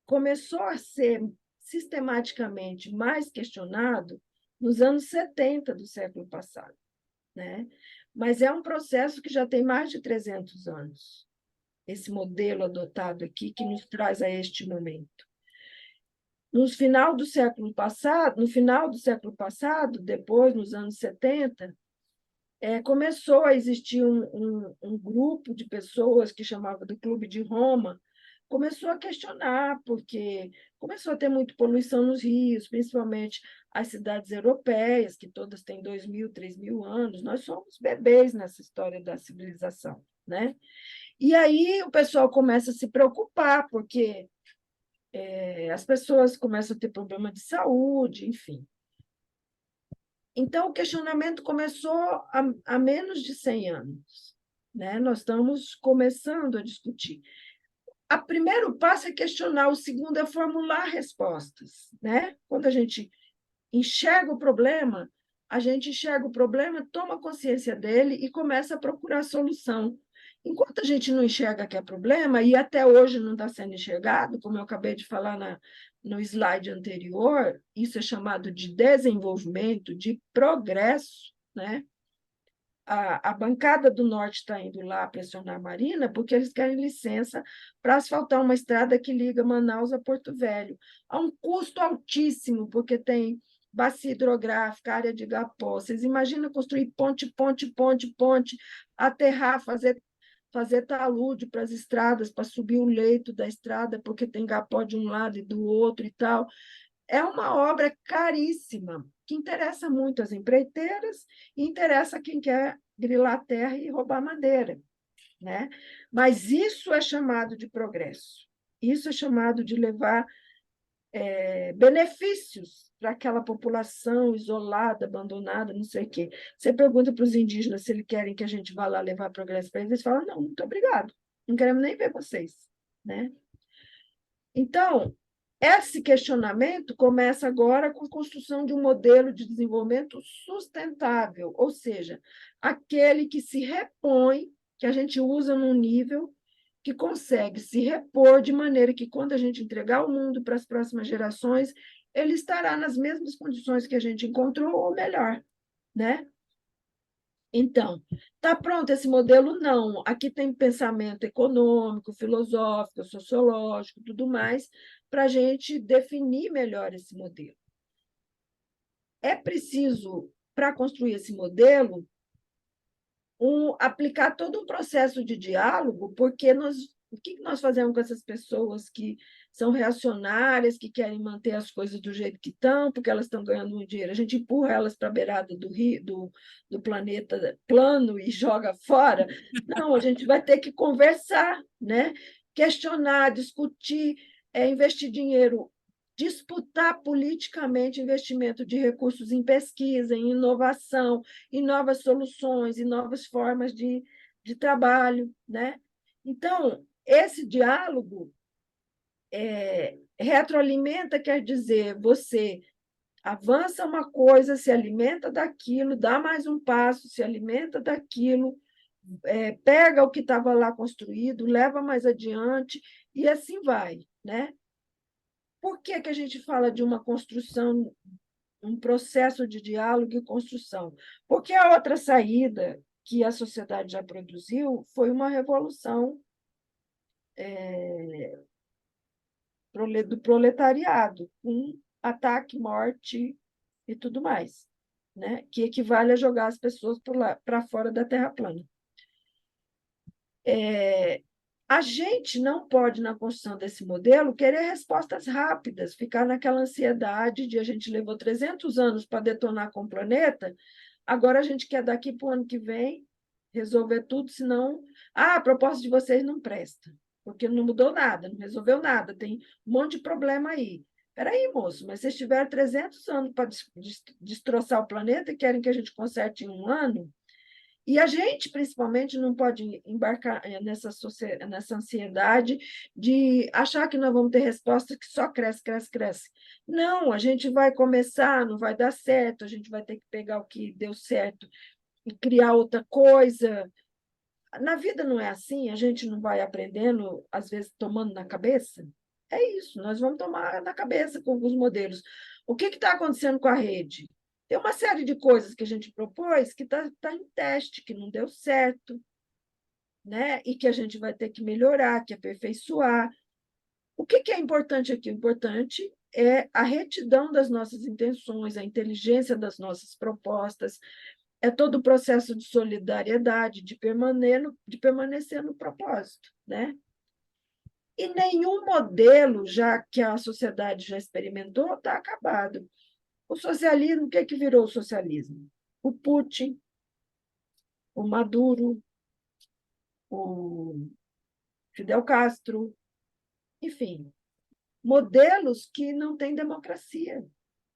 começou a ser sistematicamente mais questionado nos anos 70 do século passado, né? Mas é um processo que já tem mais de 300 anos, esse modelo adotado aqui que nos traz a este momento. No final do século passado, depois, nos anos 70, começou a existir um grupo de pessoas que chamava do Clube de Roma, começou a questionar, porque começou a ter muita poluição nos rios, principalmente as cidades europeias, que todas têm 2.000, 3.000 anos. Nós somos bebês nessa história da civilização, né? E aí o pessoal começa a se preocupar, porque as pessoas começam a ter problema de saúde, enfim. Então, o questionamento começou há menos de 100 anos, né? Nós estamos começando a discutir. O primeiro passo é questionar, o segundo é formular respostas, né? Quando a gente enxerga o problema, a gente enxerga o problema, toma consciência dele e começa a procurar solução. Enquanto a gente não enxerga que é problema, e até hoje não está sendo enxergado, como eu acabei de falar no slide anterior, isso é chamado de desenvolvimento, de progresso, né? A bancada do Norte está indo lá pressionar a Marina porque eles querem licença para asfaltar uma estrada que liga Manaus a Porto Velho, a um custo altíssimo, porque tem bacia hidrográfica, área de igapó. Vocês imaginam construir ponte, aterrar, fazer talude para as estradas, para subir o leito da estrada, porque tem igapó de um lado e do outro e tal. É uma obra caríssima, que interessa muito às empreiteiras e interessa a quem quer grilar terra e roubar madeira, né? Mas isso é chamado de progresso, isso é chamado de levar benefícios para aquela população isolada, abandonada, não sei o quê. Você pergunta para os indígenas se eles querem que a gente vá lá levar progresso para eles, eles falam, não, muito obrigado, não queremos nem ver vocês, né? Então, esse questionamento começa agora com a construção de um modelo de desenvolvimento sustentável, ou seja, aquele que se repõe, que a gente usa num nível que consegue se repor de maneira que, quando a gente entregar o mundo para as próximas gerações, ele estará nas mesmas condições que a gente encontrou, ou melhor, né? Então, está pronto esse modelo? Não. Aqui tem pensamento econômico, filosófico, sociológico, tudo mais, para a gente definir melhor esse modelo. É preciso, para construir esse modelo, aplicar todo um processo de diálogo, porque o que nós fazemos com essas pessoas que são reacionárias, que querem manter as coisas do jeito que estão, porque elas estão ganhando muito dinheiro? A gente empurra elas para a beirada do planeta plano e joga fora? Não, a gente vai ter que conversar, né? Questionar, discutir, investir dinheiro, disputar politicamente investimento de recursos em pesquisa, em inovação, em novas soluções, em novas formas de trabalho, né? Então, esse diálogo retroalimenta, quer dizer, você avança uma coisa, se alimenta daquilo, dá mais um passo, se alimenta daquilo, pega o que estava lá construído, leva mais adiante, e assim vai, né? Por que que a gente fala de uma construção, um processo de diálogo e construção? Porque a outra saída que a sociedade já produziu foi uma revolução do proletariado, com ataque, morte e tudo mais, né? Que equivale a jogar as pessoas para fora da Terra plana. A gente não pode, na construção desse modelo, querer respostas rápidas, ficar naquela ansiedade de a gente levou 300 anos para detonar com o planeta, agora a gente quer daqui para o ano que vem resolver tudo, senão a proposta de vocês não presta, porque não mudou nada, não resolveu nada, tem um monte de problema aí. Espera aí, moço, mas vocês tiveram 300 anos para destroçar o planeta e querem que a gente conserte em um ano? E a gente, principalmente, não pode embarcar nessa ansiedade de achar que nós vamos ter resposta que só cresce, cresce, cresce. Não, a gente vai começar, não vai dar certo, a gente vai ter que pegar o que deu certo e criar outra coisa. Na vida não é assim, a gente não vai aprendendo, às vezes, tomando na cabeça. É isso, nós vamos tomar na cabeça com alguns modelos. O que está acontecendo com a rede? Tem uma série de coisas que a gente propôs que tá em teste, que não deu certo, né? E que a gente vai ter que melhorar, que aperfeiçoar. O que é importante aqui? O importante é a retidão das nossas intenções, a inteligência das nossas propostas, é todo o processo de solidariedade, de permanecer no propósito, né? E nenhum modelo, já que a sociedade já experimentou, está acabado. O socialismo, o que é que virou o socialismo? O Putin, o Maduro, o Fidel Castro, enfim, modelos que não têm democracia,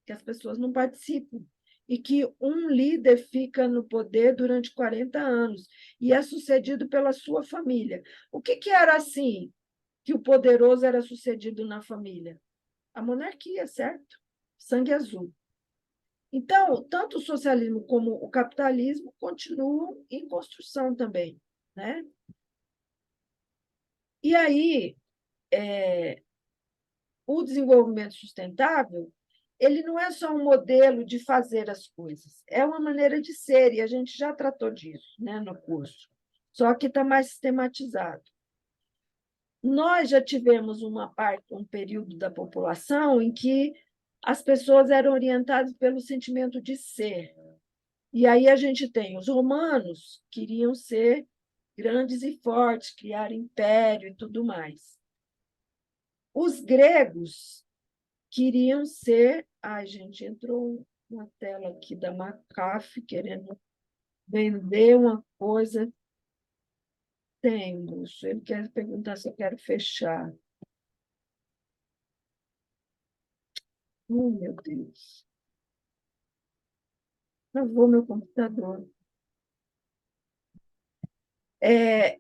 que as pessoas não participam, e que um líder fica no poder durante 40 anos e é sucedido pela sua família. O que era assim, que o poderoso era sucedido na família? A monarquia, certo? Sangue azul. Então, tanto o socialismo como o capitalismo continuam em construção também, né? E aí, o desenvolvimento sustentável, ele não é só um modelo de fazer as coisas, é uma maneira de ser, e a gente já tratou disso, né, no curso, só que está mais sistematizado. Nós já tivemos um período da população em que as pessoas eram orientadas pelo sentimento de ser. E aí a gente tem os romanos, queriam ser grandes e fortes, criar império e tudo mais. Os gregos queriam ser... Ai, gente, entrou uma tela aqui da McAfee querendo vender uma coisa. Tem, moço. Ele quer perguntar se eu quero fechar. Meu Deus. Travou meu computador.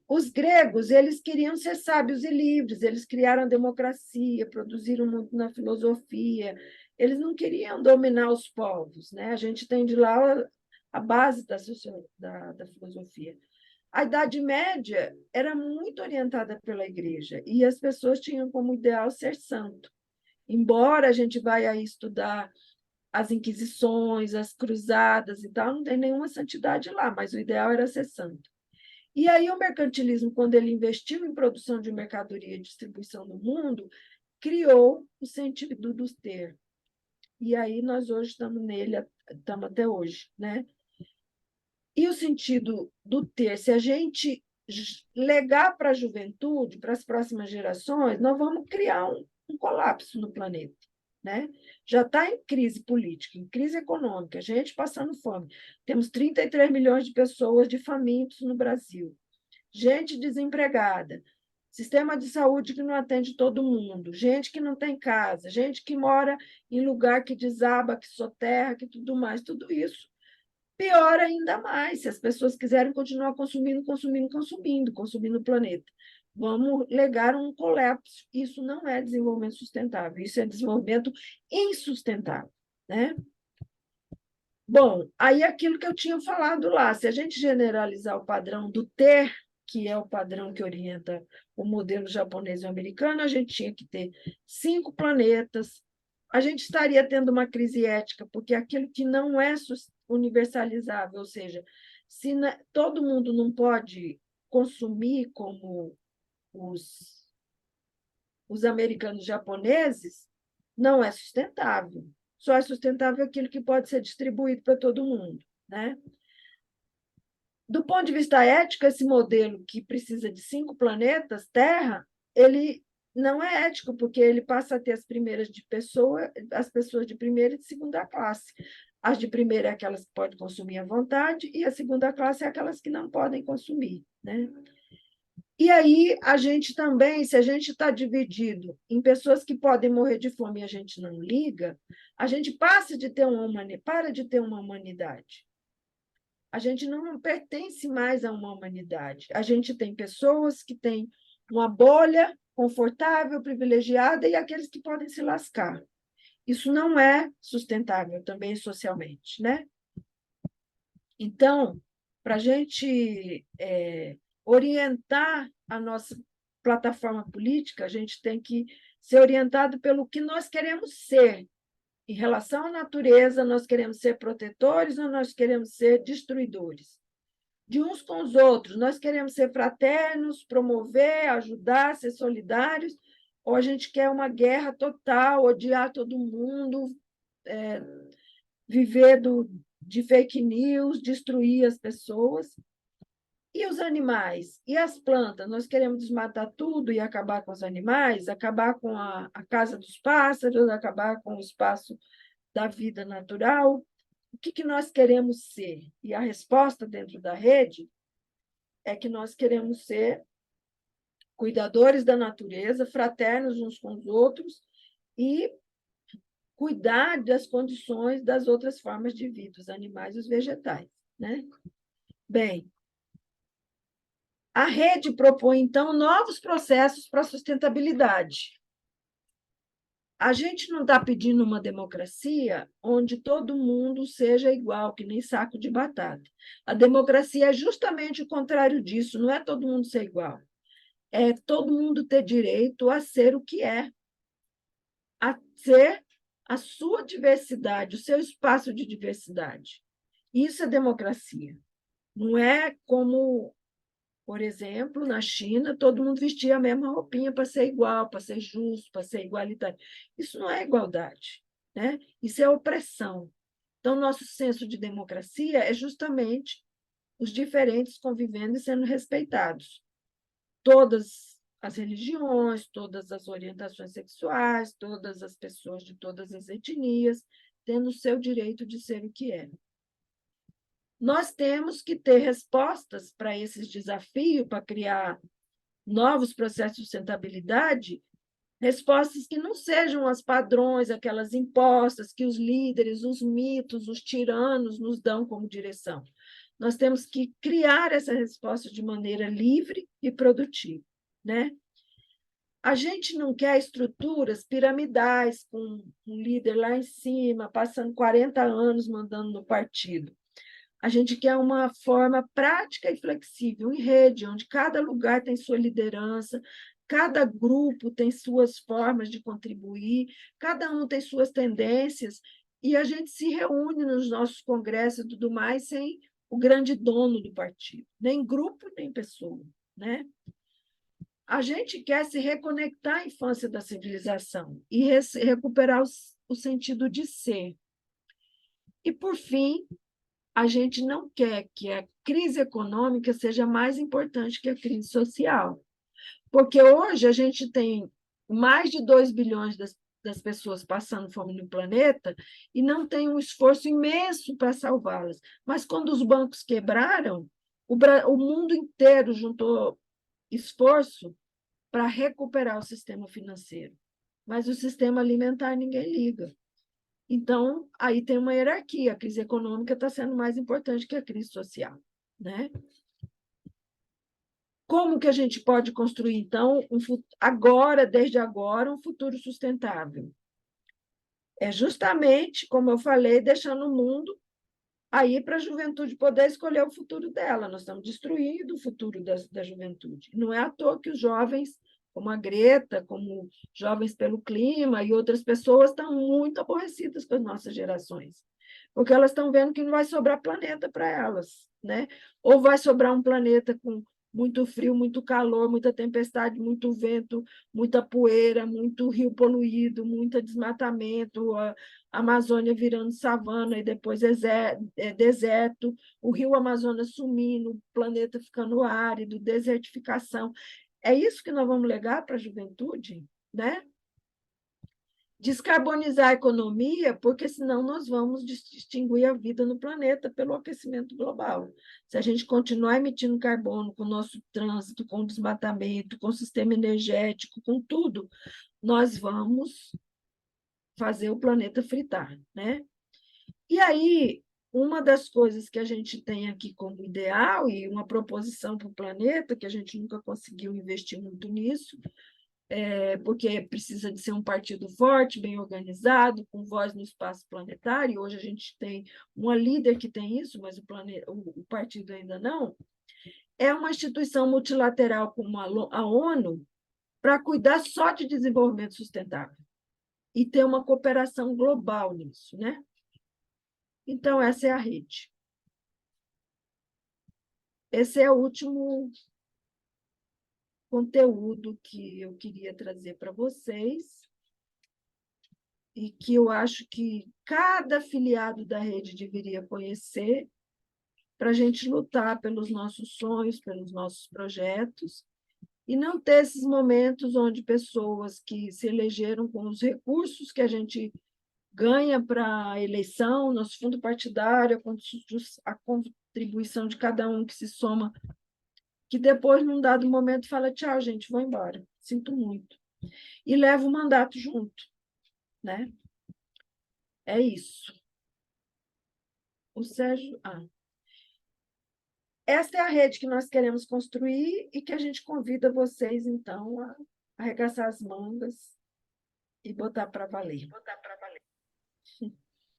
Os gregos, eles queriam ser sábios e livres, eles criaram a democracia, produziram muito na filosofia, eles não queriam dominar os povos, né? A gente tem de lá a base da filosofia. A Idade Média era muito orientada pela igreja e as pessoas tinham como ideal ser santo. Embora a gente vá aí estudar as inquisições, as cruzadas e tal, não tem nenhuma santidade lá, mas o ideal era ser santo. E aí o mercantilismo, quando ele investiu em produção de mercadoria e distribuição no mundo, criou o sentido do ter. E aí nós hoje estamos nele, estamos até hoje, né? E o sentido do ter, se a gente legar para a juventude, para as próximas gerações, nós vamos criar um colapso no planeta, né? Já está em crise política, em crise econômica, gente passando fome. Temos 33 milhões de pessoas de famintos no Brasil, gente desempregada, sistema de saúde que não atende todo mundo, gente que não tem casa, gente que mora em lugar que desaba, que soterra, que tudo mais, tudo isso piora ainda mais se as pessoas quiserem continuar consumindo o planeta. Vamos legar um colapso. Isso não é desenvolvimento sustentável, isso é desenvolvimento insustentável, né? Bom, aí aquilo que eu tinha falado lá, se a gente generalizar o padrão do ter, que é o padrão que orienta o modelo japonês e americano, a gente tinha que ter 5 planetas, a gente estaria tendo uma crise ética, porque aquilo que não é universalizável, ou seja, se todo mundo não pode consumir como os americanos e japoneses, não é sustentável. Só é sustentável aquilo que pode ser distribuído para todo mundo, né? Do ponto de vista ético, esse modelo que precisa de 5 planetas, Terra, ele não é ético, porque ele passa a ter as pessoas de primeira e de segunda classe. As de primeira é aquelas que podem consumir à vontade, e a segunda classe é aquelas que não podem consumir, né? E aí, a gente também, se a gente está dividido em pessoas que podem morrer de fome e a gente não liga, a gente para de ter uma humanidade. A gente não pertence mais a uma humanidade. A gente tem pessoas que têm uma bolha confortável, privilegiada, e aqueles que podem se lascar. Isso não é sustentável também socialmente, né? Então, para a gente orientar a nossa plataforma política, a gente tem que ser orientado pelo que nós queremos ser. Em relação à natureza, nós queremos ser protetores ou nós queremos ser destruidores? De uns com os outros, nós queremos ser fraternos, promover, ajudar, ser solidários, ou a gente quer uma guerra total, odiar todo mundo, viver de fake news, destruir as pessoas? E os animais? E as plantas? Nós queremos desmatar tudo e acabar com os animais, acabar com a casa dos pássaros, acabar com o espaço da vida natural? O que nós queremos ser? E a resposta dentro da rede é que nós queremos ser cuidadores da natureza, fraternos uns com os outros, e cuidar das condições das outras formas de vida, os animais e os vegetais, né? Bem, a rede propõe, então, novos processos para a sustentabilidade. A gente não está pedindo uma democracia onde todo mundo seja igual, que nem saco de batata. A democracia é justamente o contrário disso, não é todo mundo ser igual. É todo mundo ter direito a ser o que é, a ser a sua diversidade, o seu espaço de diversidade. Isso é democracia. Não é como, por exemplo, na China, todo mundo vestia a mesma roupinha para ser igual, para ser justo, para ser igualitário. Isso não é igualdade, né? Isso é opressão. Então, nosso senso de democracia é justamente os diferentes convivendo e sendo respeitados. Todas as religiões, todas as orientações sexuais, todas as pessoas de todas as etnias, tendo o seu direito de ser o que é. Nós temos que ter respostas para esses desafios, para criar novos processos de sustentabilidade, respostas que não sejam as padrões, aquelas impostas que os líderes, os mitos, os tiranos nos dão como direção. Nós temos que criar essa resposta de maneira livre e produtiva, né? A gente não quer estruturas piramidais, com um líder lá em cima, passando 40 anos mandando no partido. A gente quer uma forma prática e flexível, em rede, onde cada lugar tem sua liderança, cada grupo tem suas formas de contribuir, cada um tem suas tendências, e a gente se reúne nos nossos congressos e tudo mais sem o grande dono do partido, nem grupo, nem pessoa, né? A gente quer se reconectar à infância da civilização e recuperar o sentido de ser. E, por fim, a gente não quer que a crise econômica seja mais importante que a crise social. Porque hoje a gente tem mais de 2 bilhões das pessoas passando fome no planeta e não tem um esforço imenso para salvá-las. Mas quando os bancos quebraram, o mundo inteiro juntou esforço para recuperar o sistema financeiro. Mas o sistema alimentar ninguém liga. Então, aí tem uma hierarquia. A crise econômica está sendo mais importante que a crise social, né? Como que a gente pode construir, então, desde agora, um futuro sustentável? É justamente, como eu falei, deixando o mundo aí para a juventude poder escolher o futuro dela. Nós estamos destruindo o futuro da juventude. Não é à toa que os jovens, como a Greta, como Jovens pelo Clima e outras pessoas, estão muito aborrecidas com as nossas gerações, porque elas estão vendo que não vai sobrar planeta para elas, né? Ou vai sobrar um planeta com muito frio, muito calor, muita tempestade, muito vento, muita poeira, muito rio poluído, muito desmatamento, a Amazônia virando savana e depois deserto, o rio Amazonas sumindo, o planeta ficando árido, desertificação. É isso que nós vamos legar para a juventude, né? Descarbonizar a economia, porque senão nós vamos extinguir a vida no planeta pelo aquecimento global. Se a gente continuar emitindo carbono com o nosso trânsito, com o desmatamento, com o sistema energético, com tudo, nós vamos fazer o planeta fritar, né? E aí, uma das coisas que a gente tem aqui como ideal e uma proposição para o planeta, que a gente nunca conseguiu investir muito nisso, porque precisa de ser um partido forte, bem organizado, com voz no espaço planetário. Hoje a gente tem uma líder que tem isso, mas o partido ainda não. É uma instituição multilateral como a ONU para cuidar só de desenvolvimento sustentável e ter uma cooperação global nisso, né? Então, essa é a rede. Esse é o último conteúdo que eu queria trazer para vocês e que eu acho que cada afiliado da rede deveria conhecer para a gente lutar pelos nossos sonhos, pelos nossos projetos e não ter esses momentos onde pessoas que se elegeram com os recursos que a gente ganha para a eleição, nosso fundo partidário, a contribuição de cada um que se soma que depois, num dado momento, fala: tchau, gente, vou embora, sinto muito. E leva o mandato junto, né? É isso. O Sérgio. Esta é a rede que nós queremos construir e que a gente convida vocês, então, a arregaçar as mangas e botar para valer.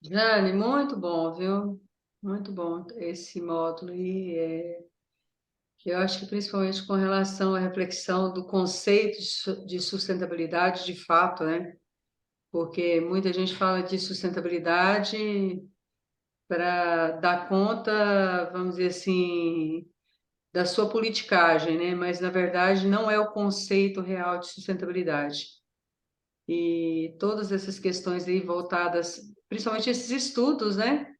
Jane, muito bom, viu? Muito bom esse módulo. Eu acho que principalmente com relação à reflexão do conceito de sustentabilidade de fato, né? Porque muita gente fala de sustentabilidade para dar conta, vamos dizer assim, da sua politicagem, né? Mas, na verdade, não é o conceito real de sustentabilidade. E todas essas questões aí voltadas, principalmente esses estudos, né?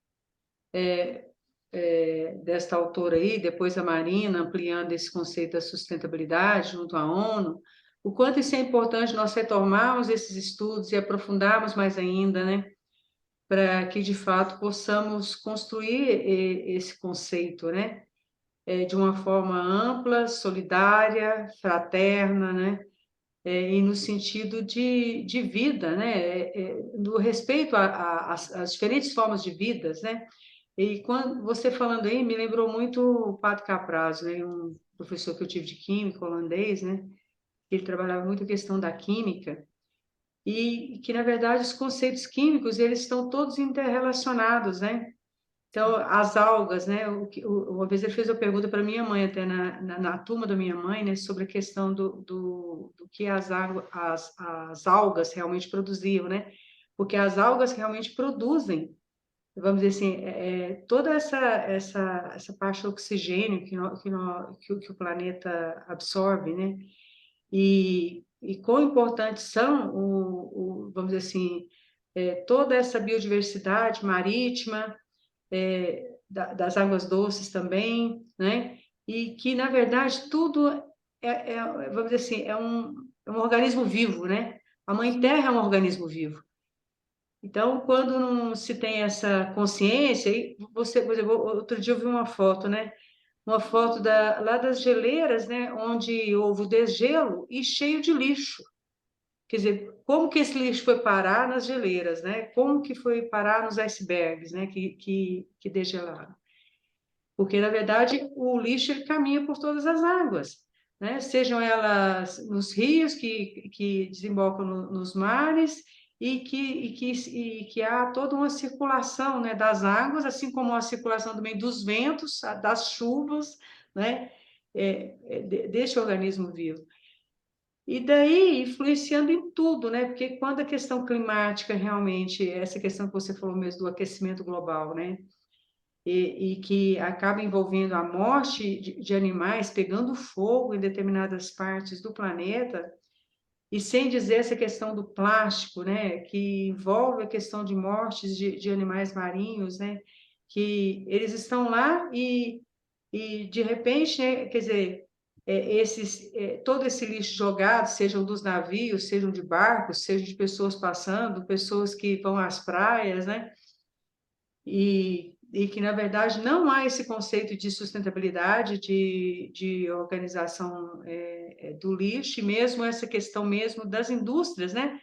Desta autora aí, depois a Marina, ampliando esse conceito da sustentabilidade junto à ONU, o quanto isso é importante nós retomarmos esses estudos e aprofundarmos mais ainda, né? Para que, de fato, possamos construir esse conceito, né? De uma forma ampla, solidária, fraterna, né? E no sentido de vida, né? Do respeito às diferentes formas de vidas, né? E quando você falando aí, me lembrou muito o Pato Caprazzo, né? Um professor que eu tive de química holandês, né? Ele trabalhava muito a questão da química e que, na verdade, os conceitos químicos, eles estão todos interrelacionados, né? Então, as algas, né? Uma vez ele fez uma pergunta para minha mãe, até na turma da minha mãe, né? Sobre a questão do que as algas realmente produziam, né? Porque as algas realmente produzem, vamos dizer assim, toda essa parte de oxigênio que o planeta absorve, né? E quão importantes são, vamos dizer assim, toda essa biodiversidade marítima, das águas doces também, né? E que, na verdade, tudo vamos dizer assim, é um organismo vivo, né? A Mãe Terra é um organismo vivo. Então, quando não se tem essa consciência, por exemplo, outro dia eu vi uma foto, né? Uma foto lá das geleiras, né? Onde houve o desgelo e cheio de lixo. Quer dizer, como que esse lixo foi parar nas geleiras, né? Como que foi parar nos icebergs, né? Que degelaram. Porque, na verdade, o lixo ele caminha por todas as águas, né? Sejam elas nos rios que desembocam nos mares e que há toda uma circulação, né, das águas, assim como a circulação também dos ventos, das chuvas, né? Deste organismo vivo. E daí influenciando em tudo, né? Porque quando a questão climática realmente, essa questão que você falou mesmo do aquecimento global, né? E que acaba envolvendo a morte de animais pegando fogo em determinadas partes do planeta, e sem dizer essa questão do plástico, né, que envolve a questão de mortes de animais marinhos, né, que eles estão lá e de repente, né, quer dizer, todo esse lixo jogado, sejam dos navios, sejam de barcos, sejam de pessoas passando, pessoas que vão às praias, né, e que, na verdade, não há esse conceito de sustentabilidade, de organização do lixo, e mesmo essa questão mesmo das indústrias, né?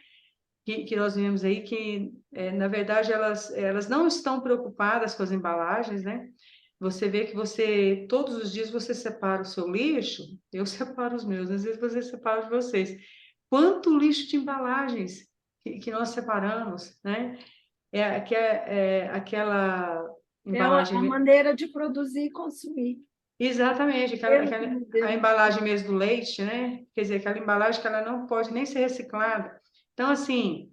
Que nós vemos aí, que, na verdade, elas não estão preocupadas com as embalagens, né? Você vê que todos os dias, você separa o seu lixo, eu separo os meus, às vezes você separa os de vocês. Quanto lixo de embalagens que nós separamos, né? Aquela É a embalagem. maneira de produzir e consumir. Exatamente, a embalagem mesmo do leite, né? Quer dizer, aquela embalagem que ela não pode nem ser reciclada. Então, assim,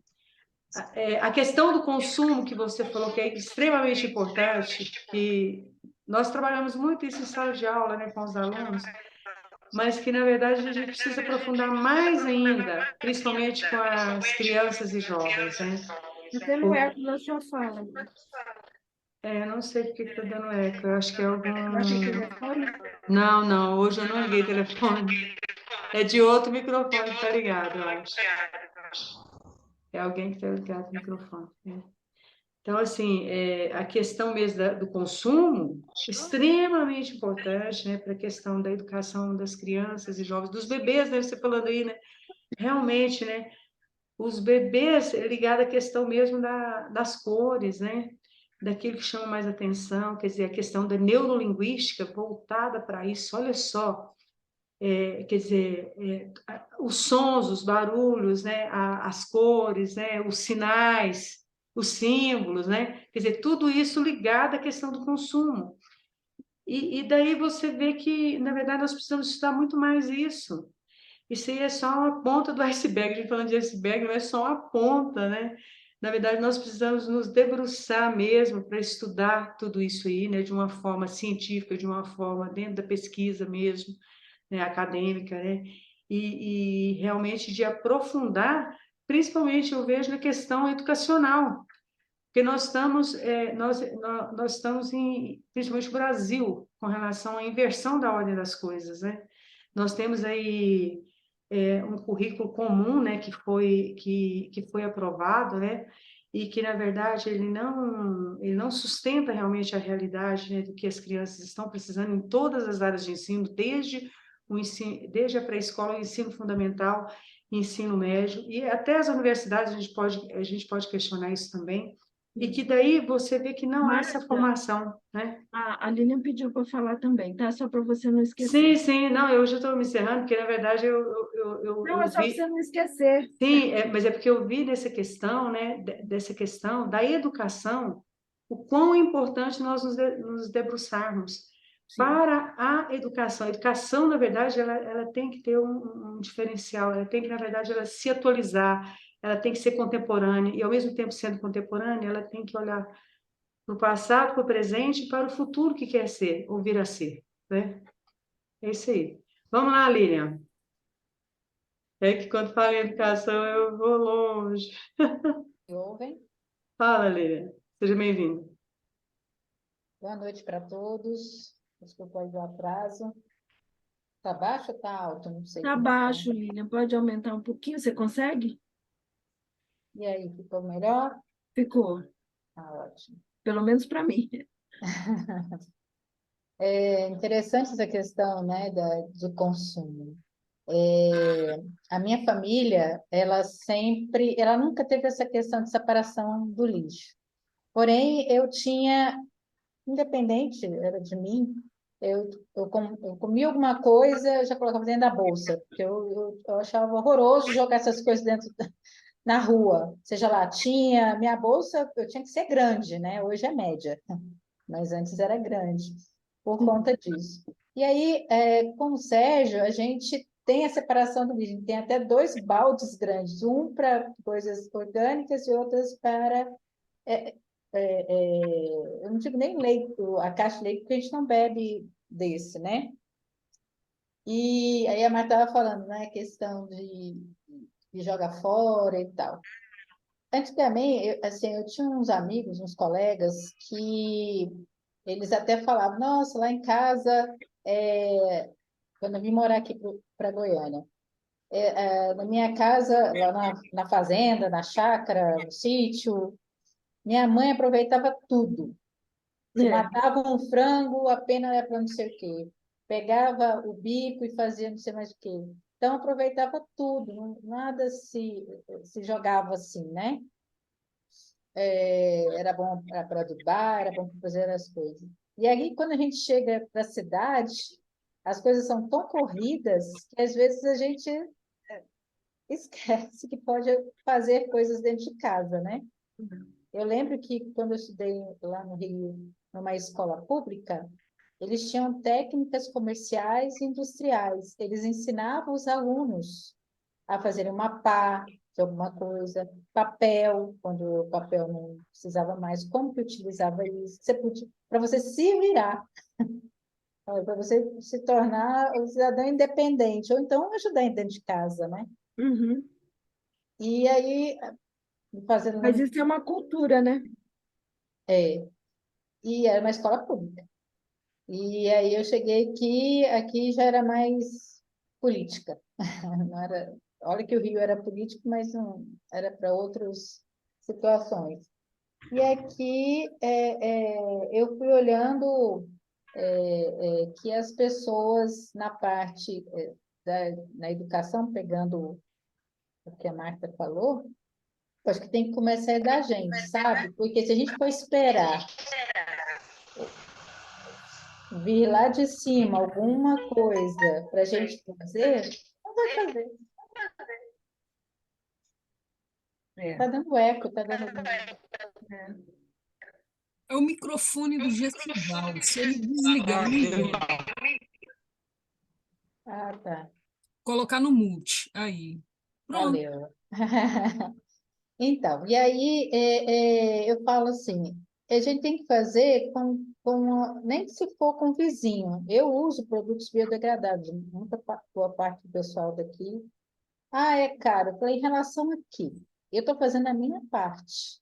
a questão do consumo que você falou que é extremamente importante, que nós trabalhamos muito isso em sala de aula, né, com os alunos, mas que, na verdade, a gente precisa aprofundar mais ainda, principalmente com as crianças e jovens, né? Está tendo eco na sua fala. Não sei por que está dando eco. Eu acho que é algum. Será que é telefone? Não, não, hoje eu não liguei o telefone. É de outro microfone que está ligado, eu acho. É alguém que está ligado o microfone. Então, assim, a questão mesmo do consumo, extremamente importante, né, para a questão da educação das crianças e jovens, dos bebês, né, você falando aí, né, realmente, né, os bebês é ligado à questão mesmo das cores, né, daquilo que chama mais atenção, quer dizer, a questão da neurolinguística voltada para isso, olha só, quer dizer, os sons, os barulhos, né, as cores, né, os sinais, os símbolos, né, quer dizer, tudo isso ligado à questão do consumo. E daí você vê que, na verdade, nós precisamos estudar muito mais isso. Isso aí é só uma ponta do iceberg. A gente falando de iceberg, não é só uma ponta, né? Na verdade, nós precisamos nos debruçar mesmo para estudar tudo isso aí, né? De uma forma científica, de uma forma dentro da pesquisa mesmo, né? Acadêmica, né? E realmente de aprofundar, principalmente eu vejo na questão educacional, porque nós estamos, nós estamos principalmente no Brasil, com relação à inversão da ordem das coisas, né? Nós temos aí um currículo comum, né, que foi aprovado, né, e que, na verdade, ele não sustenta realmente a realidade, né, do que as crianças estão precisando em todas as áreas de ensino, desde o ensino, desde a pré-escola, o ensino fundamental, ensino médio, e até as universidades a gente pode questionar isso também, e que daí você vê que não há essa Márcia, formação, né? a Lilian pediu para falar também, tá? Só para você não Sim, esquecer. sim, não, eu já estou me encerrando, porque na verdade Não, é eu só para vi. você não esquecer. Sim, mas é porque eu vi dessa questão, né, dessa questão da educação, o quão importante nós nos debruçarmos Sim. para a educação. A educação, na verdade, ela tem que ter um diferencial, ela tem que, na verdade, ela se atualizar, ela tem que ser contemporânea, e ao mesmo tempo sendo contemporânea, ela tem que olhar para o passado, para o presente e para o futuro que quer ser, ou vir a ser, né? É isso aí. Vamos lá, Lilian. É que quando falo em educação, eu vou longe. Me ouvem? Fala, Lilian. Seja bem-vindo. Boa noite para todos. Desculpa aí o atraso. Tá baixo ou tá alto? Não sei Tá como é que tá. baixo, Lilian. Pode aumentar um pouquinho? Você consegue? E aí, ficou melhor? Ficou. Tá ótimo. Pelo menos para mim. É interessante essa questão, né, do consumo. É, a minha família, ela nunca teve essa questão de separação do lixo. Porém, eu tinha, independente, era de mim, eu comia alguma coisa, eu já colocava dentro da bolsa, porque eu achava horroroso jogar essas coisas dentro na rua, seja latinha, minha bolsa, eu tinha que ser grande, né? Hoje é média, mas antes era grande, por conta disso. E aí, com o Sérgio, a gente tem a separação do lixo, tem até dois baldes grandes, um para coisas orgânicas e outras para eu não digo nem leite, a caixa de leite, porque a gente não bebe desse, né? E aí a Marta estava falando, né, questão de jogar fora e tal. Antigamente, assim, eu tinha uns amigos, uns colegas, que eles até falavam, nossa, lá em casa, quando eu vim morar aqui para Goiânia, na minha casa, lá na fazenda, na chácara, no sítio, minha mãe aproveitava tudo. Se É. matava um frango, a pena era para não sei o quê. Pegava o bico e fazia não sei mais o quê. Então, aproveitava tudo, nada se jogava assim, né? Era bom para adubar, era bom para fazer as coisas. E aí, quando a gente chega para a cidade, as coisas são tão corridas que às vezes a gente esquece que pode fazer coisas dentro de casa, né? Eu lembro que quando eu estudei lá no Rio, numa escola pública, eles tinham técnicas comerciais e industriais. Eles ensinavam os alunos a fazerem uma pá de alguma coisa, papel, quando o papel não precisava mais, como que utilizava isso, para você se virar, para você se tornar um cidadão independente, ou então ajudar dentro de casa, né? Uhum. E aí, Mas fazendo, isso é uma cultura, né? e era uma escola pública. E aí eu cheguei aqui já era mais política. Não era, olha que o Rio era político, mas não era para outras situações. E aqui eu fui olhando que as pessoas na parte na educação, pegando o que a Marta falou, acho que tem que começar da gente, sabe? Porque se a gente for esperar vir lá de cima alguma coisa para a gente fazer, não vai fazer. Está dando eco, está dando. É o microfone do Gessival. Se ele desligar e ligar, Ah, tá. colocar no mute, aí. Pronto. Valeu. Então, e aí eu falo assim, a gente tem que fazer nem que se for com vizinho. Eu uso produtos biodegradáveis, muita boa parte do pessoal daqui. Ah, é caro. Eu falei, em relação aqui, eu estou fazendo a minha parte,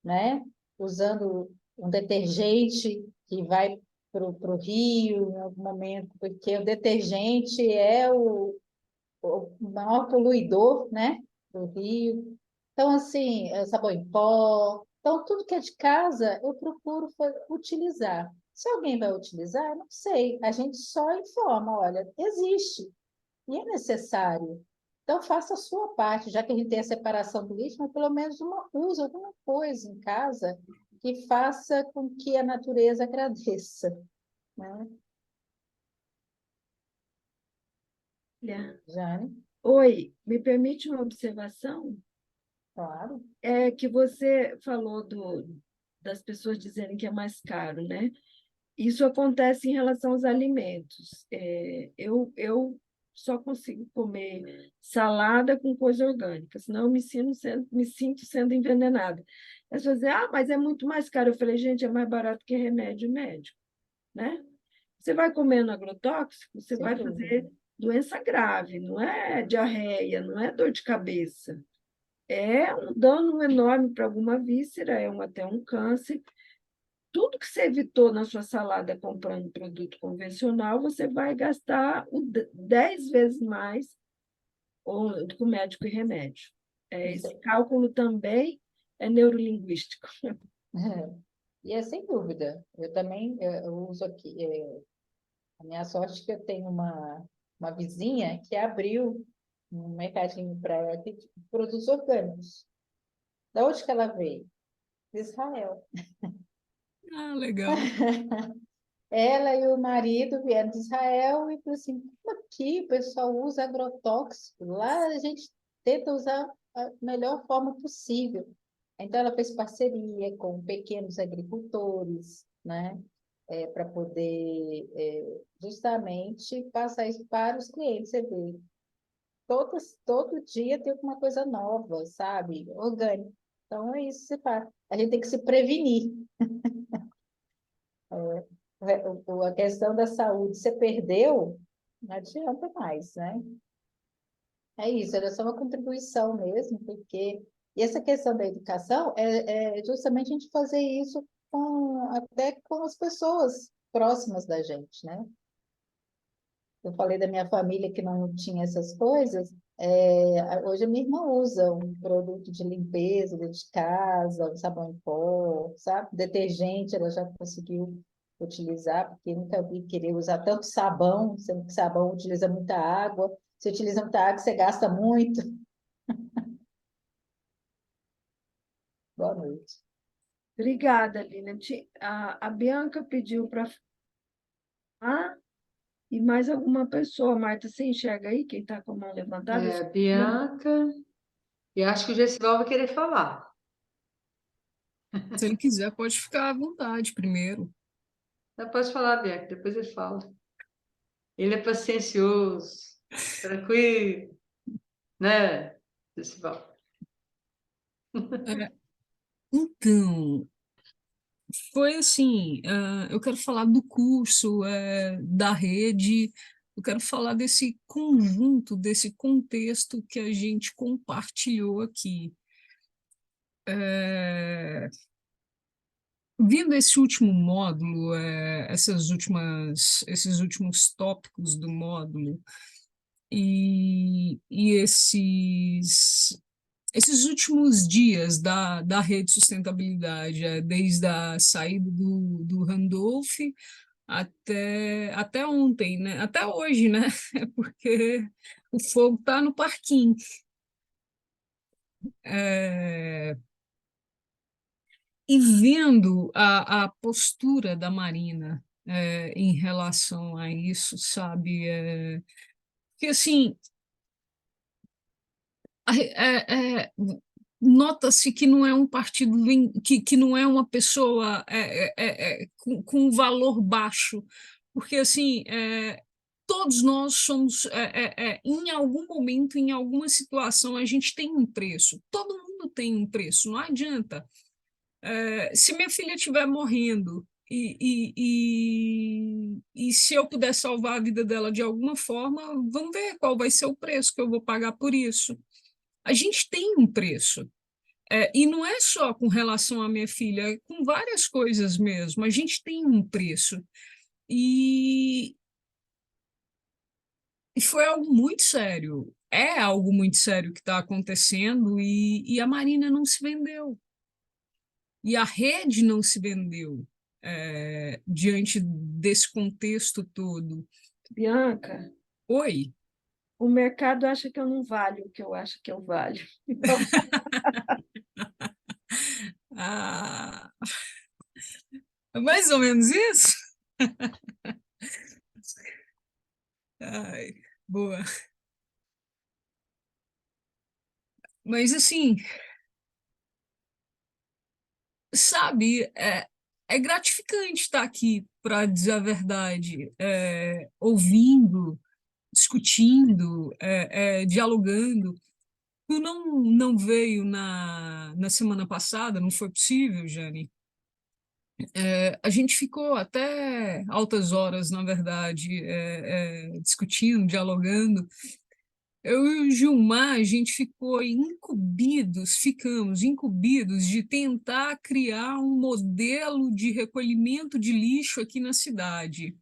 né? Usando um detergente que vai para o rio em algum momento, porque o detergente é o maior poluidor, né, do rio. Então, assim, sabão em pó. Então, tudo que é de casa, eu procuro utilizar. Se alguém vai utilizar, não sei. A gente só informa, olha, existe e é necessário. Então, faça a sua parte, já que a gente tem a separação do lixo, mas pelo menos use alguma coisa em casa que faça com que a natureza agradeça, né? Jane, Oi, me permite uma observação? claro. É que você falou das pessoas dizerem que é mais caro, né? Isso acontece em relação aos alimentos. Eu só consigo comer salada com coisa orgânica, senão eu me sinto sendo envenenada. As pessoas dizem, mas é muito mais caro. Eu falei, gente, é mais barato que remédio médico, né? Você vai comendo agrotóxico, você Sem vai dúvida. fazer doença grave, não é diarreia, não é dor de cabeça. É um dano enorme para alguma víscera, até um câncer. Tudo que você evitou na sua salada comprando produto convencional, você vai gastar 10 vezes mais com médico e remédio. Esse cálculo também é neurolinguístico. E é sem dúvida. Eu também eu uso aqui. A minha sorte é que eu tenho uma vizinha que abriu um mercadinho para ela de produtos orgânicos. Da onde que ela veio? De Israel. Ah, legal. Ela e o marido vieram de Israel e falaram assim, como aqui o pessoal usa agrotóxico, lá a gente tenta usar a melhor forma possível. Então ela fez parceria com pequenos agricultores, né, para poder justamente passar isso para os clientes. Você vê, todo dia tem alguma coisa nova, sabe? Orgânico. Então é isso que você faz. A gente tem que se prevenir. A questão da saúde, você perdeu, não adianta mais, né? É isso, era só uma contribuição mesmo, porque e essa questão da educação é justamente a gente fazer isso até com as pessoas próximas da gente, né? Eu falei da minha família que não tinha essas coisas. Hoje a minha irmã usa um produto de limpeza de casa, um sabão em pó, sabe? Detergente, ela já conseguiu utilizar, porque nunca vi querer usar tanto sabão, sendo que sabão utiliza muita água. Se utiliza muita água, você gasta muito. Boa noite. Obrigada, Lilian. A Bianca pediu para falar e mais alguma pessoa. Marta, você enxerga aí quem está com a mão levantada? Bianca, e acho que o Gessival vai querer falar. Se ele quiser, pode ficar à vontade primeiro. Pode falar, Bianca, depois ele fala. Ele é paciencioso, tranquilo, né, Gessival? É, então, foi assim, eu quero falar do curso, da rede, eu quero falar desse conjunto, desse contexto que a gente compartilhou aqui. Vendo esse último módulo, esses últimos tópicos do módulo, e esses esses últimos dias da rede de sustentabilidade, desde a saída do Randolph até ontem, né? Até hoje, né? Porque o fogo está no parquinho. E vendo a postura da Marina em relação a isso, sabe? Que assim, nota-se que não é um partido que não é uma pessoa com valor baixo, porque assim todos nós somos em algum momento, em alguma situação, a gente tem um preço. Todo mundo tem um preço. Não adianta. Se minha filha estiver morrendo e se eu puder salvar a vida dela de alguma forma, vamos ver qual vai ser o preço que eu vou pagar por isso. A gente tem um preço. E não é só com relação à minha filha, é com várias coisas mesmo. A gente tem um preço. E, e foi algo muito sério. É algo muito sério que está acontecendo e a Marina não se vendeu. E a rede não se vendeu diante desse contexto todo. Bianca, Oi? o mercado acha que eu não valho o que eu acho que eu valho. Então, Ah, é mais ou menos isso? Ai, boa. Mas assim, sabe, é gratificante estar aqui, para dizer a verdade, ouvindo, discutindo, dialogando. Tu não veio na semana passada, não foi possível, Jane? A gente ficou até altas horas, na verdade, discutindo, dialogando. Eu e o Gilmar, a gente ficamos incumbidos de tentar criar um modelo de recolhimento de lixo aqui na cidade.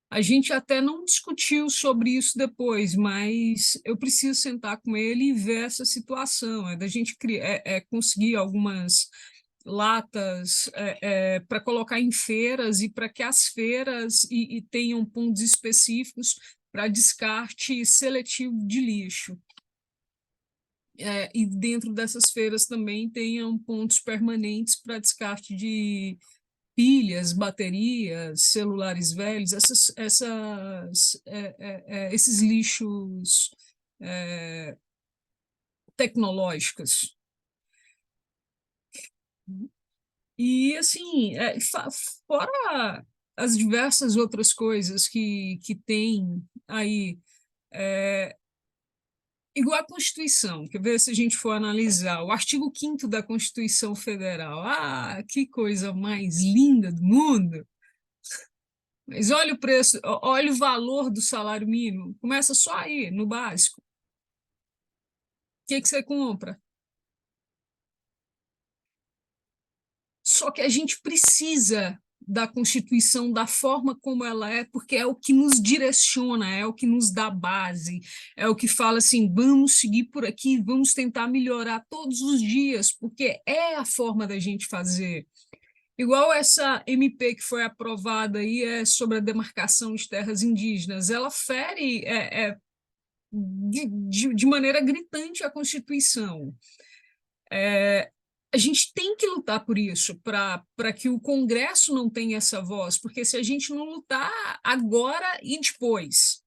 A gente até não discutiu sobre isso depois, mas eu preciso sentar com ele e ver essa situação, da gente conseguir algumas latas para colocar em feiras e para que as feiras tenham pontos específicos para descarte seletivo de lixo. E dentro dessas feiras também tenham pontos permanentes para descarte de pilhas, baterias, celulares velhos, esses lixos tecnológicos. E, assim, fora as diversas outras coisas que tem aí, igual a Constituição, quer ver se a gente for analisar o artigo 5º da Constituição Federal. Ah, que coisa mais linda do mundo! Mas olha o preço, olha o valor do salário mínimo. Começa só aí, no básico. O que você compra? Só que a gente precisa da Constituição da forma como ela é, porque é o que nos direciona, é o que nos dá base, é o que fala assim, vamos seguir por aqui, vamos tentar melhorar todos os dias, porque é a forma da gente fazer. Igual essa MP que foi aprovada aí sobre a demarcação de terras indígenas, ela fere de maneira gritante a Constituição. A gente tem que lutar por isso, para que o Congresso não tenha essa voz, porque se a gente não lutar agora e depois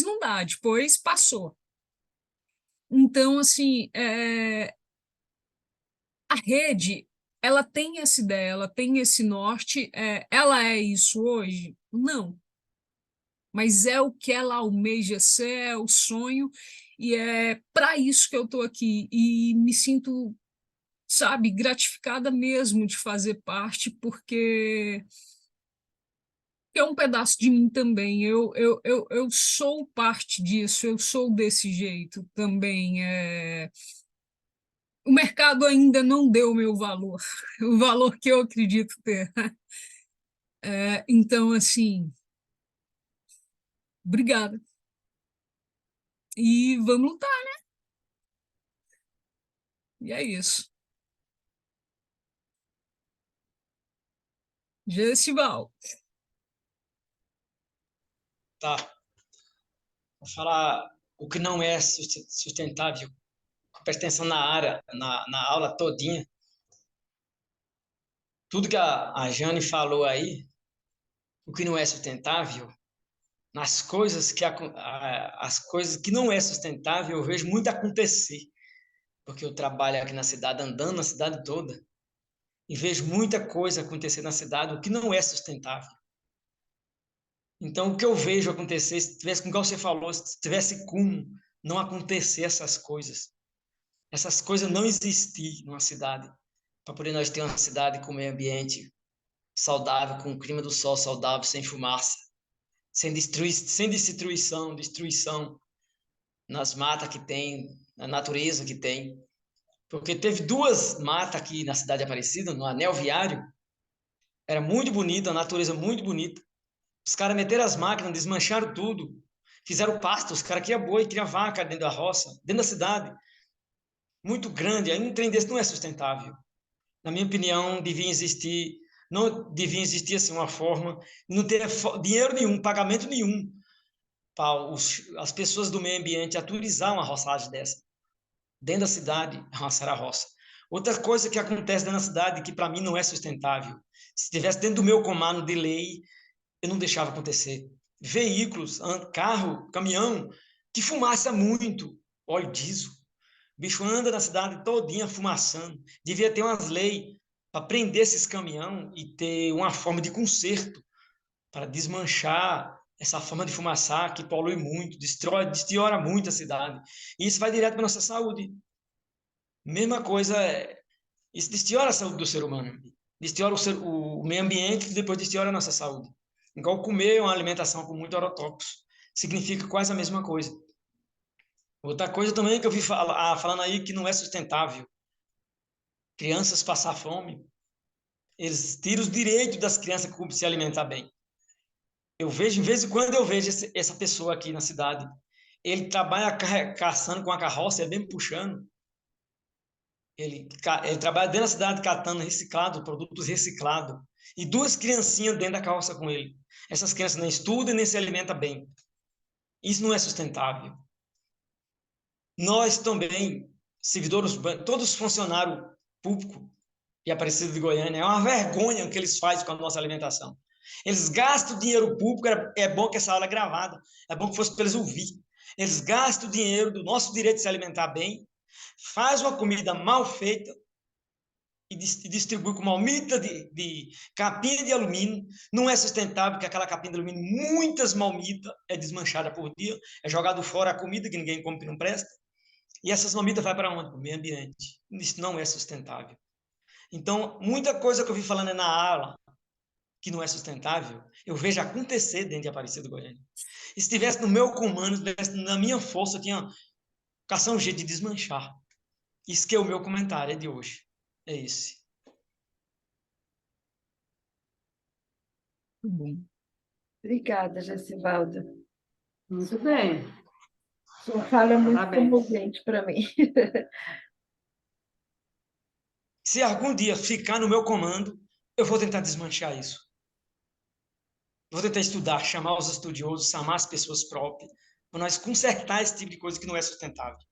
não dá, depois passou. Então, assim, a rede, ela tem essa ideia, ela tem esse norte, ela é isso hoje? Não. Mas é o que ela almeja ser, é o sonho, e é para isso que eu estou aqui, e me sinto, sabe, gratificada mesmo de fazer parte, porque é um pedaço de mim também, eu sou parte disso, eu sou desse jeito também. O mercado ainda não deu o meu valor, o valor que eu acredito ter. Então, assim, obrigada. E vamos lutar. E é isso. Gessival. Tá. Vou falar o que não é sustentável. Presta atenção na área, na aula todinha. Tudo que a Jane falou aí, o que não é sustentável, nas coisas as coisas que não é sustentável, eu vejo muito acontecer, porque eu trabalho aqui na cidade, andando na cidade toda, e vejo muita coisa acontecer na cidade, o que não é sustentável. Então, o que eu vejo acontecer, se tivesse, como você falou, se tivesse como não acontecer essas coisas não existir numa cidade, para poder nós ter uma cidade com meio ambiente saudável, com o clima do sol saudável, sem fumaça, sem destruição nas matas que tem, na natureza que tem. Porque teve duas matas aqui na cidade de Aparecida, no anel viário, era muito bonita, a natureza muito bonita. Os caras meteram as máquinas, desmancharam tudo, fizeram pasto, os caras criam boi, criam vaca dentro da roça, dentro da cidade. Muito grande, aí um trem desse não é sustentável. Na minha opinião, não devia existir assim uma forma, não ter dinheiro nenhum, pagamento nenhum para as pessoas do meio ambiente autorizar uma roçagem dessa. Dentro da cidade, roçar a roça. Outra coisa que acontece dentro da cidade, que para mim não é sustentável, se estivesse dentro do meu comando de lei, eu não deixava acontecer. Veículos, carro, caminhão, que fumaça muito, óleo diesel. O bicho anda na cidade todinha fumaçando. Devia ter umas leis para prender esses caminhão e ter uma forma de conserto para desmanchar essa forma de fumaçar que polui muito, deteriora muito a cidade. E isso vai direto para a nossa saúde. Mesma coisa, isso deteriora a saúde do ser humano. Deteriora o meio ambiente e depois deteriora a nossa saúde. Igual comer uma alimentação com muito agrotóxicos. Significa quase a mesma coisa. Outra coisa também que eu vi falando aí que não é sustentável. Crianças passar fome. Eles tiram os direitos das crianças que se alimentar bem. Eu vejo, de vez em quando eu vejo essa pessoa aqui na cidade. Ele trabalha caçando com a carroça, é bem puxando. Ele trabalha dentro da cidade catando reciclado, produtos reciclados. E duas criancinhas dentro da carroça com ele. Essas crianças nem estudam nem se alimentam bem. Isso não é sustentável. Nós também, servidores, todos os funcionários públicos e Aparecida de Goiânia, é uma vergonha o que eles fazem com a nossa alimentação. Eles gastam dinheiro público, é bom que essa aula é gravada, é bom que fosse para eles ouvir. Eles gastam o dinheiro do nosso direito de se alimentar bem, faz uma comida mal feita e distribui com malmita de capinha de alumínio. Não é sustentável, porque aquela capinha de alumínio, muitas malmitas é desmanchada por dia, é jogado fora a comida que ninguém come que não presta. E essas malmitas vai para onde? Para o meio ambiente. Isso não é sustentável. Então, muita coisa que eu vi falando na aula que não é sustentável, eu vejo acontecer dentro de Aparecida do Goiânia. E se estivesse no meu comando, se estivesse na minha força, eu tinha caçar um jeito de desmanchar. Isso que é o meu comentário, é de hoje. É esse. Muito bom. Obrigada, Gessivaldo. Muito bem. Sua fala é muito Parabéns. comovente para mim. Se algum dia ficar no meu comando, eu vou tentar desmanchar isso. Vou tentar estudar, chamar os estudiosos, chamar as pessoas próprias, para nós consertar esse tipo de coisa que não é sustentável.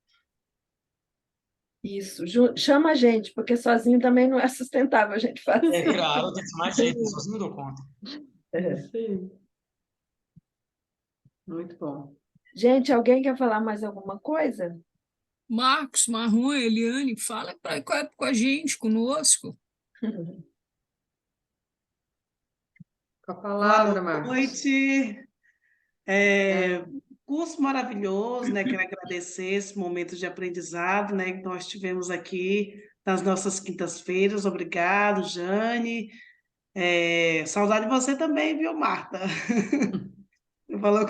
Isso, chama a gente, porque sozinho também não é sustentável a gente fazer. Claro, eu tenho que chamar gente, sozinho não dou conta. Sim. Muito bom. Gente, alguém quer falar mais alguma coisa? Marcos, Marrom, Eliane, fala com a gente, conosco. Com a palavra, Boa Marcos. noite. Curso maravilhoso, né? Quero agradecer esse momento de aprendizado, né, que nós tivemos aqui nas nossas quintas-feiras. Obrigado, Jane. Saudade de você também, viu, Marta? Falou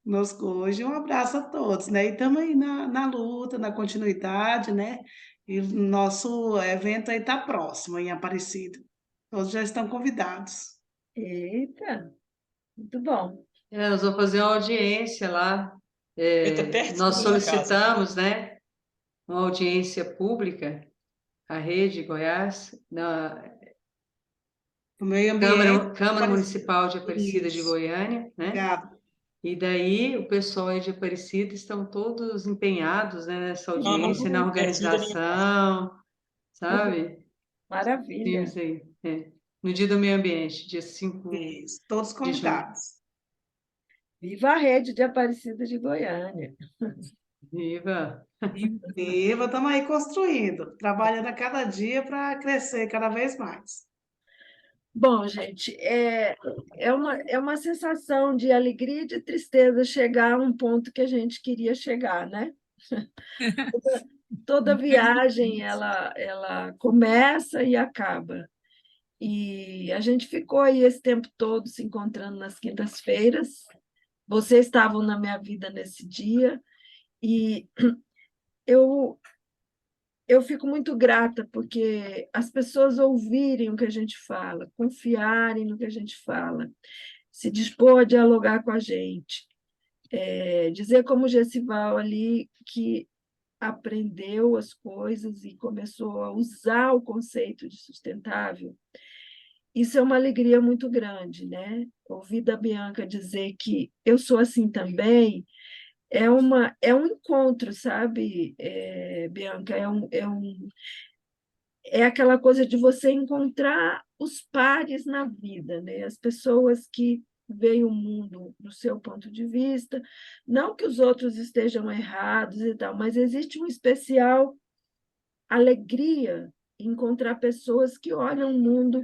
conosco hoje. Um abraço a todos, né? E estamos aí na luta, na continuidade, né? E o nosso evento aí está próximo, em Aparecida. Todos já estão convidados. Eita, muito bom. Nós vamos fazer uma audiência lá. Fica perto Nós da minha casa. solicitamos, né? uma audiência pública, a Rede Goiás, na O meio ambiente. Câmara Municipal de Aparecida de Isso. Goiânia, né? Obrigada. E daí o pessoal aí de Aparecida estão todos empenhados, né, nessa audiência, na organização, sabe? Maravilha. Times aí, no Dia do Meio Ambiente, dia 5 Isso. Todos de junho. convidados. Viva a rede de Aparecida de Goiânia. Viva! Viva, estamos aí construindo, trabalhando a cada dia para crescer cada vez mais. Bom, gente, é uma sensação de alegria e de tristeza chegar a um ponto que a gente queria chegar, né? Toda viagem ela começa e acaba. E a gente ficou aí esse tempo todo se encontrando nas quintas-feiras. Vocês estavam na minha vida nesse dia e eu eu fico muito grata porque as pessoas ouvirem o que a gente fala, confiarem no que a gente fala, se dispor a dialogar com a gente, dizer como o Gessival ali que aprendeu as coisas e começou a usar o conceito de sustentável. Isso é uma alegria muito grande, né? Ouvir da Bianca dizer que eu sou assim também é um encontro, sabe, Bianca? É aquela coisa de você encontrar os pares na vida, né? As pessoas que veem o mundo do seu ponto de vista, não que os outros estejam errados e tal, mas existe um especial alegria em encontrar pessoas que olham o mundo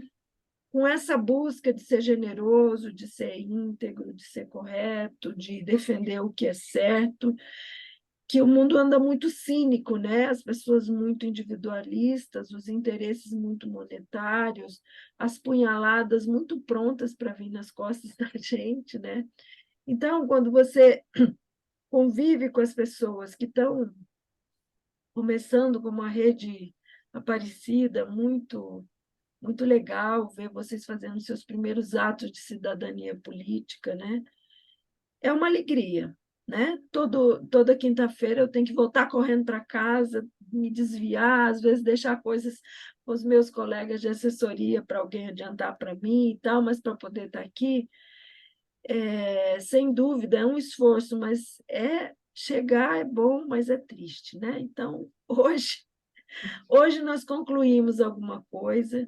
com essa busca de ser generoso, de ser íntegro, de ser correto, de defender o que é certo, que o mundo anda muito cínico, né? As pessoas muito individualistas, os interesses muito monetários, as punhaladas muito prontas para vir nas costas da gente, né? Então, quando você convive com as pessoas que estão começando como uma rede Aparecida, muito legal ver vocês fazendo seus primeiros atos de cidadania política, né? É uma alegria, né? Toda quinta-feira eu tenho que voltar correndo para casa, me desviar, às vezes deixar coisas com os meus colegas de assessoria para alguém adiantar para mim e tal, mas para poder estar aqui, sem dúvida, é um esforço, mas chegar é bom, mas é triste, né? Então, hoje nós concluímos alguma coisa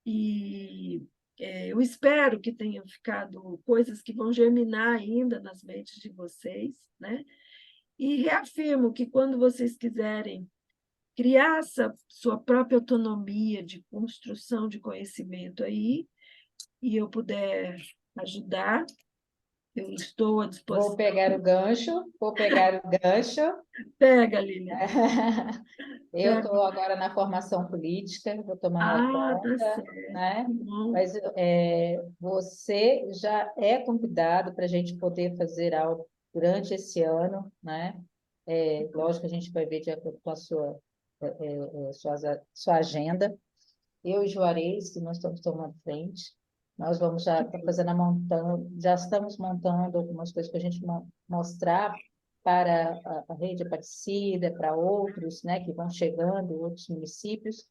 e eu espero que tenham ficado coisas que vão germinar ainda nas mentes de vocês, né? E reafirmo que quando vocês quiserem criar essa sua própria autonomia de construção de conhecimento aí, e eu puder ajudar, eu estou à Vou disposição. pegar o gancho, vou pegar o gancho. Pega, Lilian. Eu estou agora na formação política, vou tomar Tá conta, certo. né? Bom, Mas você já é convidado para a gente poder fazer algo durante esse ano, né? Lógico que a gente vai ver de acordo com a sua agenda. Eu e Juarez, que nós estamos tomando frente, nós vamos já estar fazendo já estamos montando algumas coisas para a gente mostrar para a rede Aparecida, para outros, né, que vão chegando, outros municípios,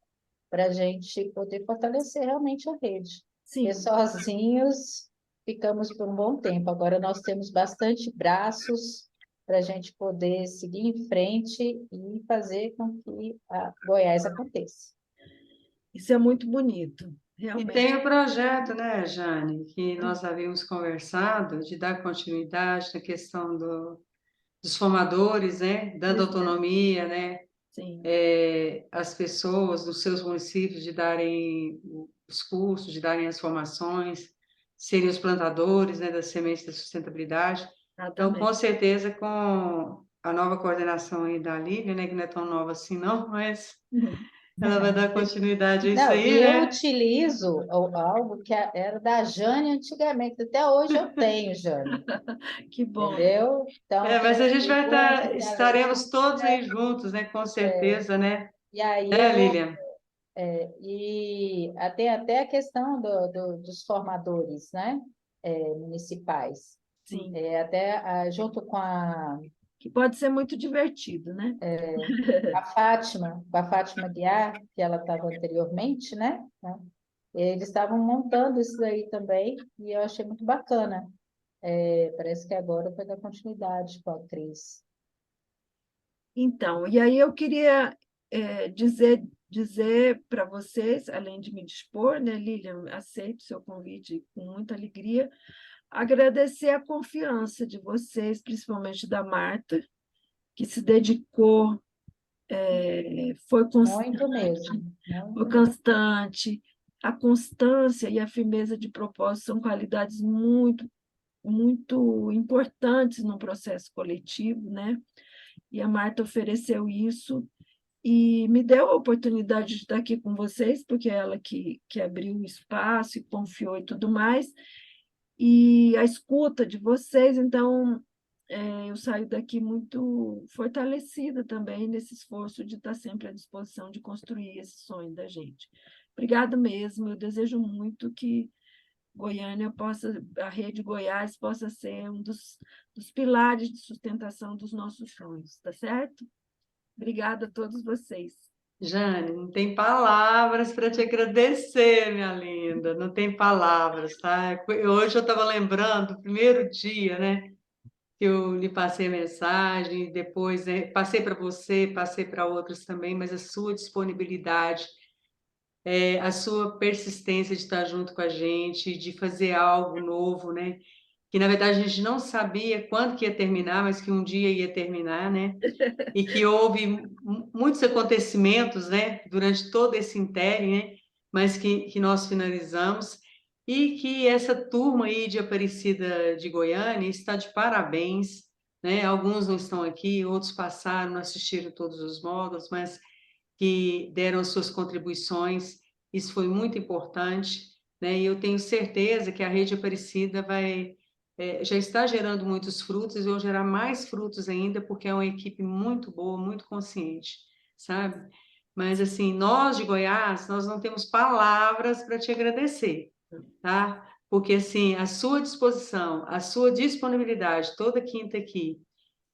para a gente poder fortalecer realmente a rede. sim. Porque sozinhos ficamos por um bom tempo. Agora nós temos bastante braços para a gente poder seguir em frente e fazer com que a Goiás aconteça. Isso é muito bonito, E realmente. tem o projeto, né, Jane, que nós havíamos conversado, de dar continuidade na questão dos formadores, né, dando autonomia, né, Sim. às pessoas dos seus municípios de darem os cursos, de darem as formações, serem os plantadores, né, das sementes da sustentabilidade. Então, com certeza, com a nova coordenação aí da Lívia, né, que não é tão nova assim não, mas ela vai dar continuidade a isso Não, aí, e eu né? utilizo algo que era da Jane antigamente, até hoje eu tenho, Jane, Que bom. entendeu? Então, Mas a gente vai junto, estaremos todos aí juntos, né? Com certeza, né? e aí Né, Lilian? e até a questão dos formadores, né? Municipais. Sim. Até junto com que pode ser muito divertido, né? A Fátima Guiar, que ela estava anteriormente, né? Eles estavam montando isso daí também, e eu achei muito bacana. Parece que agora vai dar continuidade com a atriz. Então, e aí eu queria dizer para vocês, além de me dispor, né, Lilian, aceito o seu convite com muita alegria, agradecer a confiança de vocês, principalmente da Marta, que se dedicou, foi Muito mesmo. foi constante. A constância e a firmeza de propósito são qualidades muito, muito importantes no processo coletivo, né? E a Marta ofereceu isso e me deu a oportunidade de estar aqui com vocês, porque é ela que abriu o espaço e confiou e tudo mais, e a escuta de vocês, então eu saio daqui muito fortalecida também nesse esforço de estar sempre à disposição de construir esse sonho da gente. Obrigada mesmo, eu desejo muito que Goiânia possa, a Rede Goiás possa ser um dos pilares de sustentação dos nossos sonhos, tá certo? Obrigada a todos vocês. Jane, não tem palavras para te agradecer, minha linda, não tem palavras, tá? Hoje eu estava lembrando do primeiro dia, né, que eu lhe passei a mensagem, depois, né, passei para você, passei para outros também, mas a sua disponibilidade, a sua persistência de estar junto com a gente, de fazer algo novo, né? Que na verdade a gente não sabia quando que ia terminar, mas que um dia ia terminar, né? E que houve muitos acontecimentos, né, durante todo esse interim, né, mas que nós finalizamos, e que essa turma aí de Aparecida de Goiânia está de parabéns, né? Alguns não estão aqui, outros passaram, não assistiram todos os módulos, mas que deram as suas contribuições, isso foi muito importante, né? E eu tenho certeza que a Rede Aparecida já está gerando muitos frutos e vão gerar mais frutos ainda, porque é uma equipe muito boa, muito consciente, sabe? Mas, assim, nós de Goiás, nós não temos palavras para te agradecer, tá? Porque, assim, a sua disposição, a sua disponibilidade toda quinta aqui,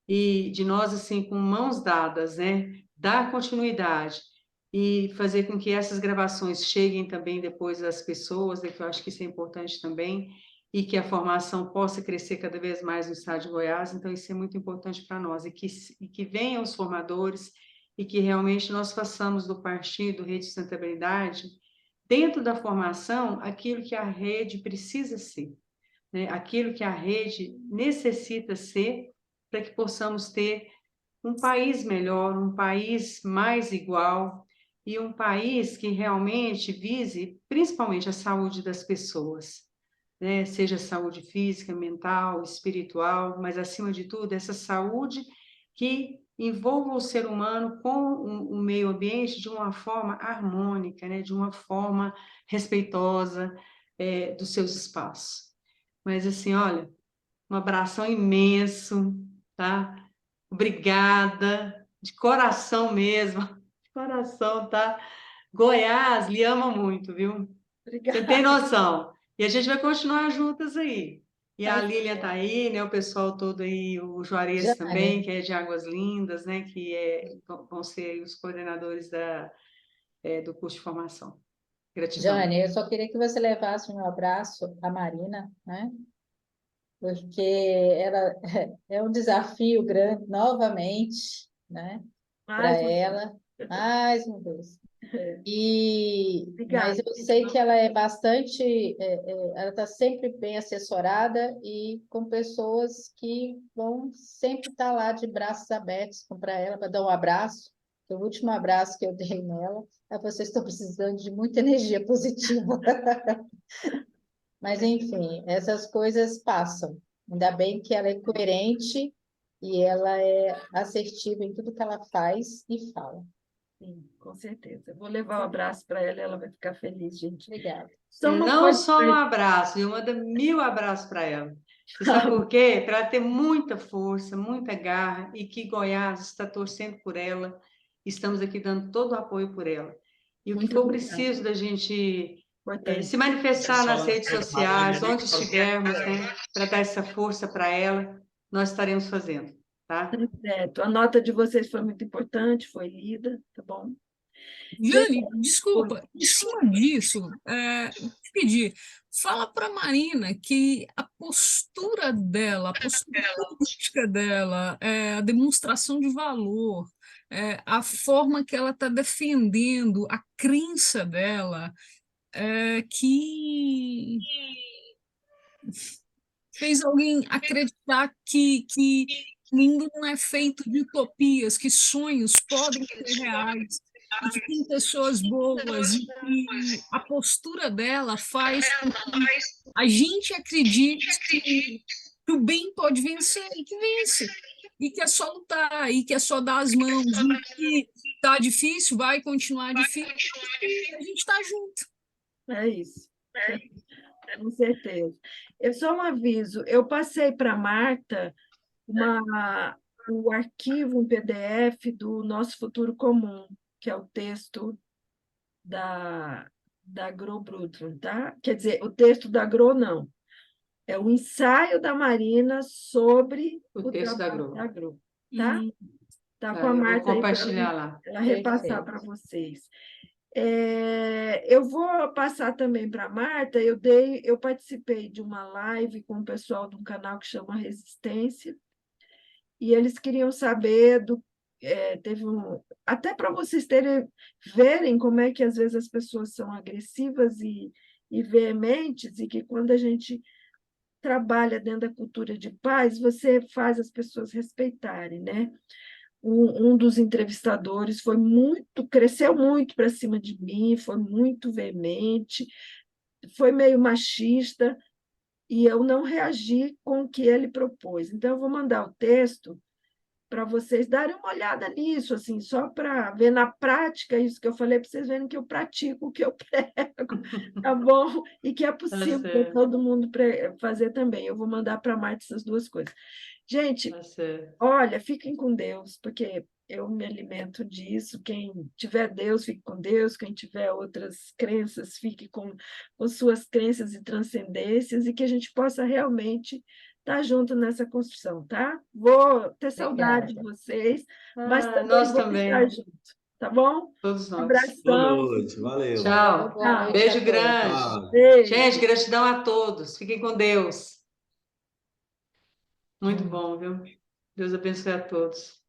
e de nós, assim, com mãos dadas, né? Dar continuidade e fazer com que essas gravações cheguem também depois às pessoas, né, que eu acho que isso é importante também, e que a formação possa crescer cada vez mais no estado de Goiás, então isso é muito importante para nós, e que venham os formadores, e que realmente nós façamos do partido Rede Sustentabilidade, dentro da formação, aquilo que a rede precisa ser, né? Aquilo que a rede necessita ser, para que possamos ter um país melhor, um país mais igual e um país que realmente vise principalmente a saúde das pessoas, né? Seja saúde física, mental, espiritual, mas acima de tudo essa saúde que envolva o ser humano com o meio ambiente de uma forma harmônica, né? De uma forma respeitosa dos seus espaços. Mas assim, olha, um abração imenso, tá? Obrigada, de coração mesmo, de coração, tá? Goiás lhe ama muito, viu? Obrigada. Você tem noção. E a gente vai continuar juntas aí. E a Tá Lília tá aí, né? O pessoal todo aí, o Juarez também, que é de Águas Lindas, né? Vão ser aí os coordenadores do curso de formação. Gratidão. Jane, eu só queria que você levasse um abraço à Marina, né? Porque ela é um desafio grande, novamente, né? Para ela, mais uma vez. Mas eu sei que ela é bastante, ela está sempre bem assessorada e com pessoas que vão sempre estar lá de braços abertos para ela, para dar um abraço. O último abraço que eu dei nela, vocês estão precisando de muita energia positiva. Mas, enfim, essas coisas passam. Ainda bem que ela é coerente e ela é assertiva em tudo que ela faz e fala. Sim, com certeza. Eu vou levar um abraço para ela e ela vai ficar feliz, gente. Obrigada. Não só um abraço, eu mando 1000 abraços para ela. Você sabe por quê? Para ela ter muita força, muita garra, e que Goiás está torcendo por ela, estamos aqui dando todo o apoio por ela. E o que for preciso da gente se manifestar nas redes sociais, onde estivermos, né, para dar essa força para ela, nós estaremos fazendo. tá? Certo. A nota de vocês foi muito importante, foi lida, tá bom? Jane, desculpa, em cima disso, te pedir, fala para a Marina que a postura dela, a postura política dela, a demonstração de valor, a forma que ela está defendendo a crença dela, que fez alguém acreditar que o mundo não é feito de utopias, que sonhos podem ser reais, e que tem pessoas boas, e que a postura dela faz com que a gente acredite que o bem pode vencer, e que vence, e que é só lutar, e que é só dar as mãos, e que tá difícil, vai continuar difícil, e a gente está junto. É isso, com certeza. Eu só um aviso, eu passei para a Marta o arquivo em PDF do Nosso Futuro Comum, que é o texto da Gro Brundtland, tá? Quer dizer, o texto da Gro não, é o ensaio da Marina sobre O texto da trabalho Gro. da Gro, tá? Tá com Tá, a eu vou Marta aí para compartilhar lá. ela repassar para vocês. Eu vou passar também para a Marta. Eu participei de uma live com o pessoal de um canal que chama Resistência, e eles queriam saber até para vocês verem como é que às vezes as pessoas são agressivas e veementes, e que quando a gente trabalha dentro da cultura de paz, você faz as pessoas respeitarem, né? Um dos entrevistadores cresceu muito para cima de mim, foi muito veemente, foi meio machista, e eu não reagi com o que ele propôs. Então, eu vou mandar o texto para vocês darem uma olhada nisso, assim, só para ver na prática isso que eu falei, para vocês verem que eu pratico o que eu prego, tá bom? E que é possível certo. todo mundo fazer também. Eu vou mandar para a Marta essas duas coisas. Gente, Tá certo. olha, fiquem com Deus, porque eu me alimento disso. Quem tiver Deus, fique com Deus. Quem tiver outras crenças, fique com suas crenças e transcendências, e que a gente possa realmente estar junto nessa construção, tá? Vou ter saudade de vocês, mas também Nós vou estar também, junto, tá bom? todos nós. Abração. Boa noite, valeu. Tchau. Boa noite Beijo a todos. grande. Tchau. Beijo. Gente, gratidão a todos. Fiquem com Deus. Muito bom, viu? Deus abençoe a todos.